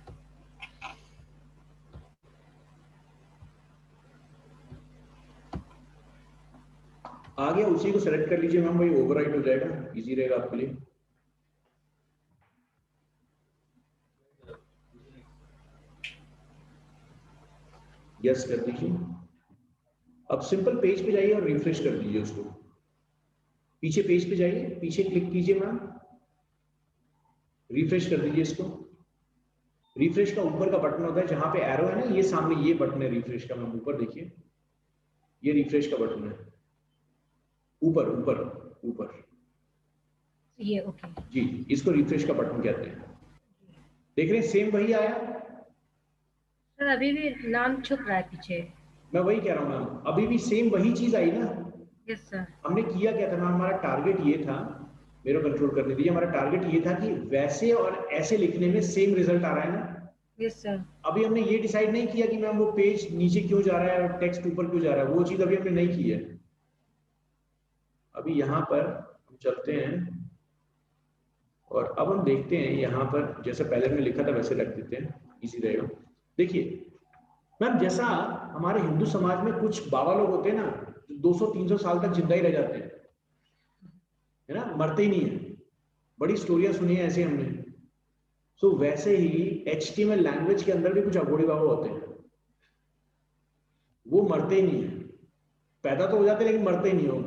Speaker 1: आ गया, उसी को सेलेक्ट कर लीजिए मैम, वही ओवरराइट हो जाएगा, इजी रहेगा आपके लिए। यस कर दीजिए। अब सिंपल पेज पे जाइए और रिफ्रेश कर दीजिए उसको। पीछे पेज पे जाइए, पीछे क्लिक कीजिए मैम, रिफ्रेश कर दीजिए इसको। रिफ्रेश का ऊपर का बटन होता है जहां पे एरो है ना, ये सामने ये बटन है रिफ्रेश का मैम, ऊपर देखिए, ये रिफ्रेश का बटन है, ऊपर ऊपर ऊपर,
Speaker 2: ये ओके
Speaker 1: जी, इसको रिफ्रेश का बटन कहते हैं। देख रहे हैं सेम वही आया।
Speaker 2: सर अभी भी नाम छुप रहा है पीछे।
Speaker 1: मैं वही कह रहा हूँ मैम, अभी भी सेम वही चीज आई ना।
Speaker 2: Yes sir.
Speaker 1: हमने किया क्या था मैम, हमारा टारगेट ये था, मेरे कंट्रोल करने दीजिए, हमारा टारगेट ये था कि वैसे और ऐसे लिखने में सेम रिजल्ट आ रहा है ना।
Speaker 2: Yes sir.
Speaker 1: अभी हमने ये डिसाइड नहीं किया कि मैम वो पेज नीचे क्यों जा रहा है और टेक्स्ट ऊपर क्यों जा रहा है, वो चीज अभी हमने नहीं की है। अभी यहाँ पर हम चलते हैं और अब हम देखते हैं यहाँ पर, जैसे पहले हमने लिखा था वैसे रख देते हैं, इजी रहेगा। देखिए मैम, जैसा हमारे हिंदू समाज में कुछ बाबा लोग होते हैं ना, 200-300 साल तक जिंदा ही रह जाते हैं, है ना, मरते ही नहीं है। बड़ी स्टोरियां सुनी है ऐसे हमने। सो वैसे ही HTML लैंग्वेज के अंदर भी कुछ अघोड़े बाबा होते हैं, वो मरते ही नहीं है। पैदा तो हो जाते हैं लेकिन मरते ही नहीं हो।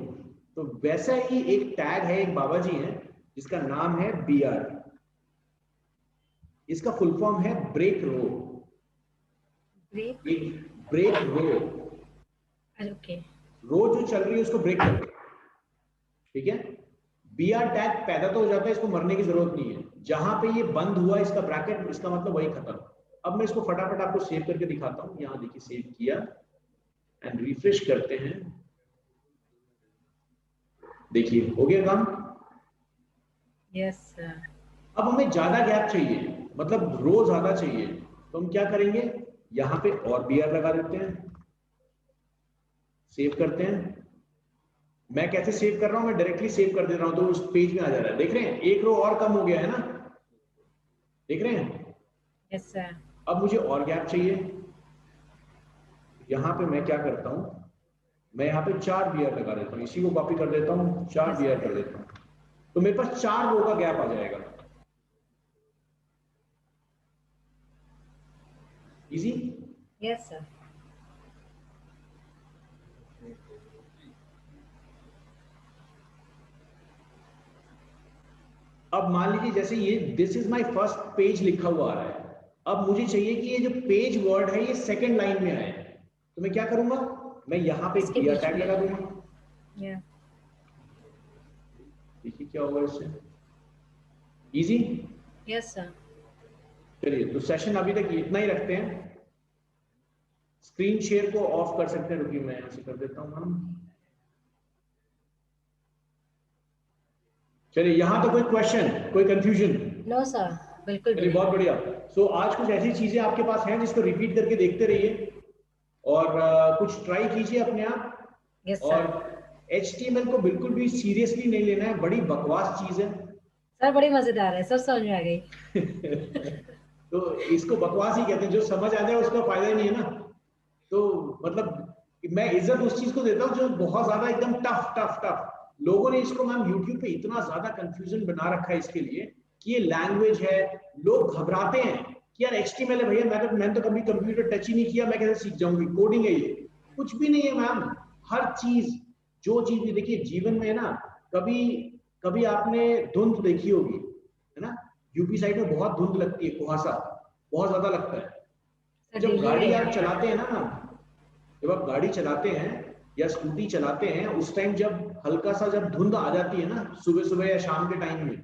Speaker 1: तो वैसा ही एक टैग है, एक बाबा जी हैं जिसका नाम है BR। इसका फुल फॉर्म है ब्रेक रो। ब्रेक रो,
Speaker 2: ओके,
Speaker 1: रो जो चल रही है उसको ब्रेक कर, ठीक है। BR टैग पैदा तो हो जाता है, इसको मरने की जरूरत नहीं है। जहां पे ये बंद हुआ इसका ब्रैकेट, इसका मतलब वही खत्म। अब मैं इसको फटाफट आपको सेव करके दिखाता हूं। यहां देखिए, सेव किया एंड रिफ्रेश करते हैं। देखिए हो गया काम।
Speaker 2: Yes sir.
Speaker 1: अब हमें ज्यादा गैप चाहिए, मतलब रो ज्यादा चाहिए, तो हम क्या करेंगे, यहां पे और BR लगा देते हैं, सेव करते हैं। मैं कैसे सेव कर रहा हूं, मैं डायरेक्टली सेव कर दे रहा हूं, तो उस पेज में आ जा रहा है। देख रहे हैं, एक रो और कम हो गया है ना, देख रहे हैं।
Speaker 2: Yes sir.
Speaker 1: अब मुझे और गैप चाहिए। यहां पे मैं क्या करता हूं, मैं यहाँ पे 4 BR लगा देता हूँ, इसी को कॉपी कर देता हूँ, 4 BR कर देता हूँ, तो मेरे पास 4 रो का गैप आ जाएगा। इजी।
Speaker 2: Yes sir.
Speaker 1: अब मान लीजिए जैसे ये this is my first page लिखा हुआ आ रहा है, अब मुझे चाहिए कि ये जो पेज वर्ड है ये सेकंड लाइन में आए, तो मैं क्या करूंगा, मैं यहाँ पे
Speaker 2: इसके
Speaker 1: दिया
Speaker 2: बीच
Speaker 1: टैग
Speaker 2: में।
Speaker 1: लगा दूंगा।
Speaker 2: या
Speaker 1: देखिए क्या होगा इससे, इजी।
Speaker 2: Yes sir.
Speaker 1: चलिए तो सेशन अभी तक इतना ही रखते हैं। स्क्रीन शेयर को ऑफ कर सकते हैं, रुकिए मैं ऐसे कर देता हूँ हम। चलिए यहाँ तो कोई क्वेश्चन, कोई कंफ्यूजन?
Speaker 2: नो सर, बिल्कुल
Speaker 1: चलिए
Speaker 2: भी
Speaker 1: बहुत
Speaker 2: नहीं।
Speaker 1: बढ़िया। सो आज कुछ ऐसी चीजें आपके पास हैं जिसको रिपीट करके देखते रहिए और कुछ ट्राई कीजिए अपने आप।
Speaker 2: यस
Speaker 1: और
Speaker 2: सर।
Speaker 1: HTML को बिल्कुल भी सीरियसली नहीं लेना है, बड़ी बकवास चीज है।
Speaker 2: सर बड़ी मजेदार है सर, समझ में आ गई।
Speaker 1: तो इसको बकवास ही कहते हैं, जो समझ आ जाए उसका फायदा ही नहीं है ना। तो मतलब मैं इज्जत उस चीज को देता हूँ जो बहुत ज्यादा एकदम टफ टफ टफ। लोगों ने इसको मैम यूट्यूब पे इतना ज्यादा कंफ्यूजन बना रखा है इसके लिए कि ये लैंग्वेज है, लोग घबराते हैं कि यार HTML है भैया, मैंने तो कभी कंप्यूटर टच ही नहीं किया, मैं कैसे सीख जाऊंगी, कोडिंग है ये। कुछ भी नहीं है मैम। हर चीज, जो चीज भी देखिए जीवन में है ना, कभी कभी आपने धुंध देखी होगी, है ना, यूपी साइड में बहुत धुंध लगती है, कुहासा बहुत ज्यादा लगता है।
Speaker 2: सर
Speaker 1: जब
Speaker 2: दिल्ली में
Speaker 1: गाड़ी आप
Speaker 2: है।
Speaker 1: चलाते हैं ना, जब आप गाड़ी चलाते हैं या स्कूटी चलाते हैं, उस टाइम जब हल्का सा जब धुंध आ जाती है ना, सुबह सुबह या शाम के टाइम में,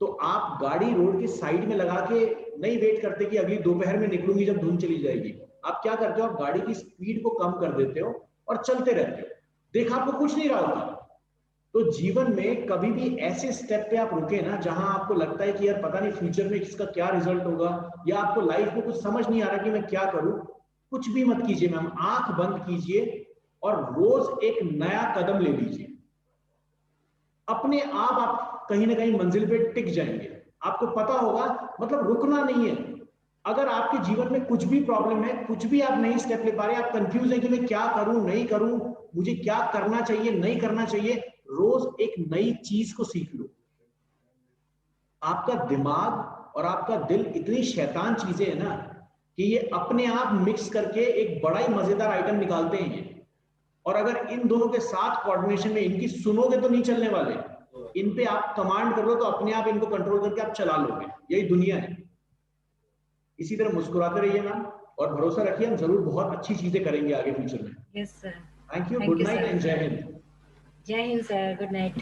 Speaker 1: तो आप गाड़ी रोड के साइड में लगा के नहीं वेट करते कि अगली दोपहर में निकलूंगी जब धुंध चली जाएगी। आप क्या करते हो, आप गाड़ी की स्पीड को कम कर देते हो और चलते रहते हो। देखा आपको कुछ नहीं रहा होता। तो जीवन में कभी भी ऐसे स्टेप पे आप रुके ना जहां आपको लगता है कि यार पता नहीं फ्यूचर में इसका क्या रिजल्ट होगा, या आपको लाइफ में कुछ समझ नहीं आ रहा कि मैं क्या करूं, कुछ भी मत कीजिए मैम, आंख बंद कीजिए और रोज एक नया कदम ले लीजिए। अपने आप कहीं ना कहीं मंजिल पे टिक जाएंगे। आपको पता होगा, मतलब रुकना नहीं है। अगर आपके जीवन में कुछ भी प्रॉब्लम है, कुछ भी आप नहीं स्टेप ले पा रहे, आप कंफ्यूज है कि मैं क्या करूं नहीं करूं, मुझे क्या करना चाहिए नहीं करना चाहिए, रोज एक नई चीज को सीख लो। आपका दिमाग और आपका दिल इतनी शैतान चीजें है ना कि ये अपने आप मिक्स करके एक बड़ा ही मजेदार आइटम निकालते हैं ये। और अगर इन दोनों के साथ कोऑर्डिनेशन में इनकी सुनोगे तो नहीं चलने वाले, इन पे आप कमांड कर लो तो अपने आप इनको कंट्रोल करके आप चला लोगे। यही दुनिया है। इसी तरह मुस्कुराते रहिए मैम, और भरोसा रखिए हम जरूर बहुत अच्छी चीजें करेंगे आगे फ्यूचर में।
Speaker 2: Yes sir.
Speaker 1: Thank you,
Speaker 2: thank
Speaker 1: good
Speaker 2: you
Speaker 1: night
Speaker 2: sir.
Speaker 1: And जय हिंद।
Speaker 2: जय हिंद सर, गुड नाइट।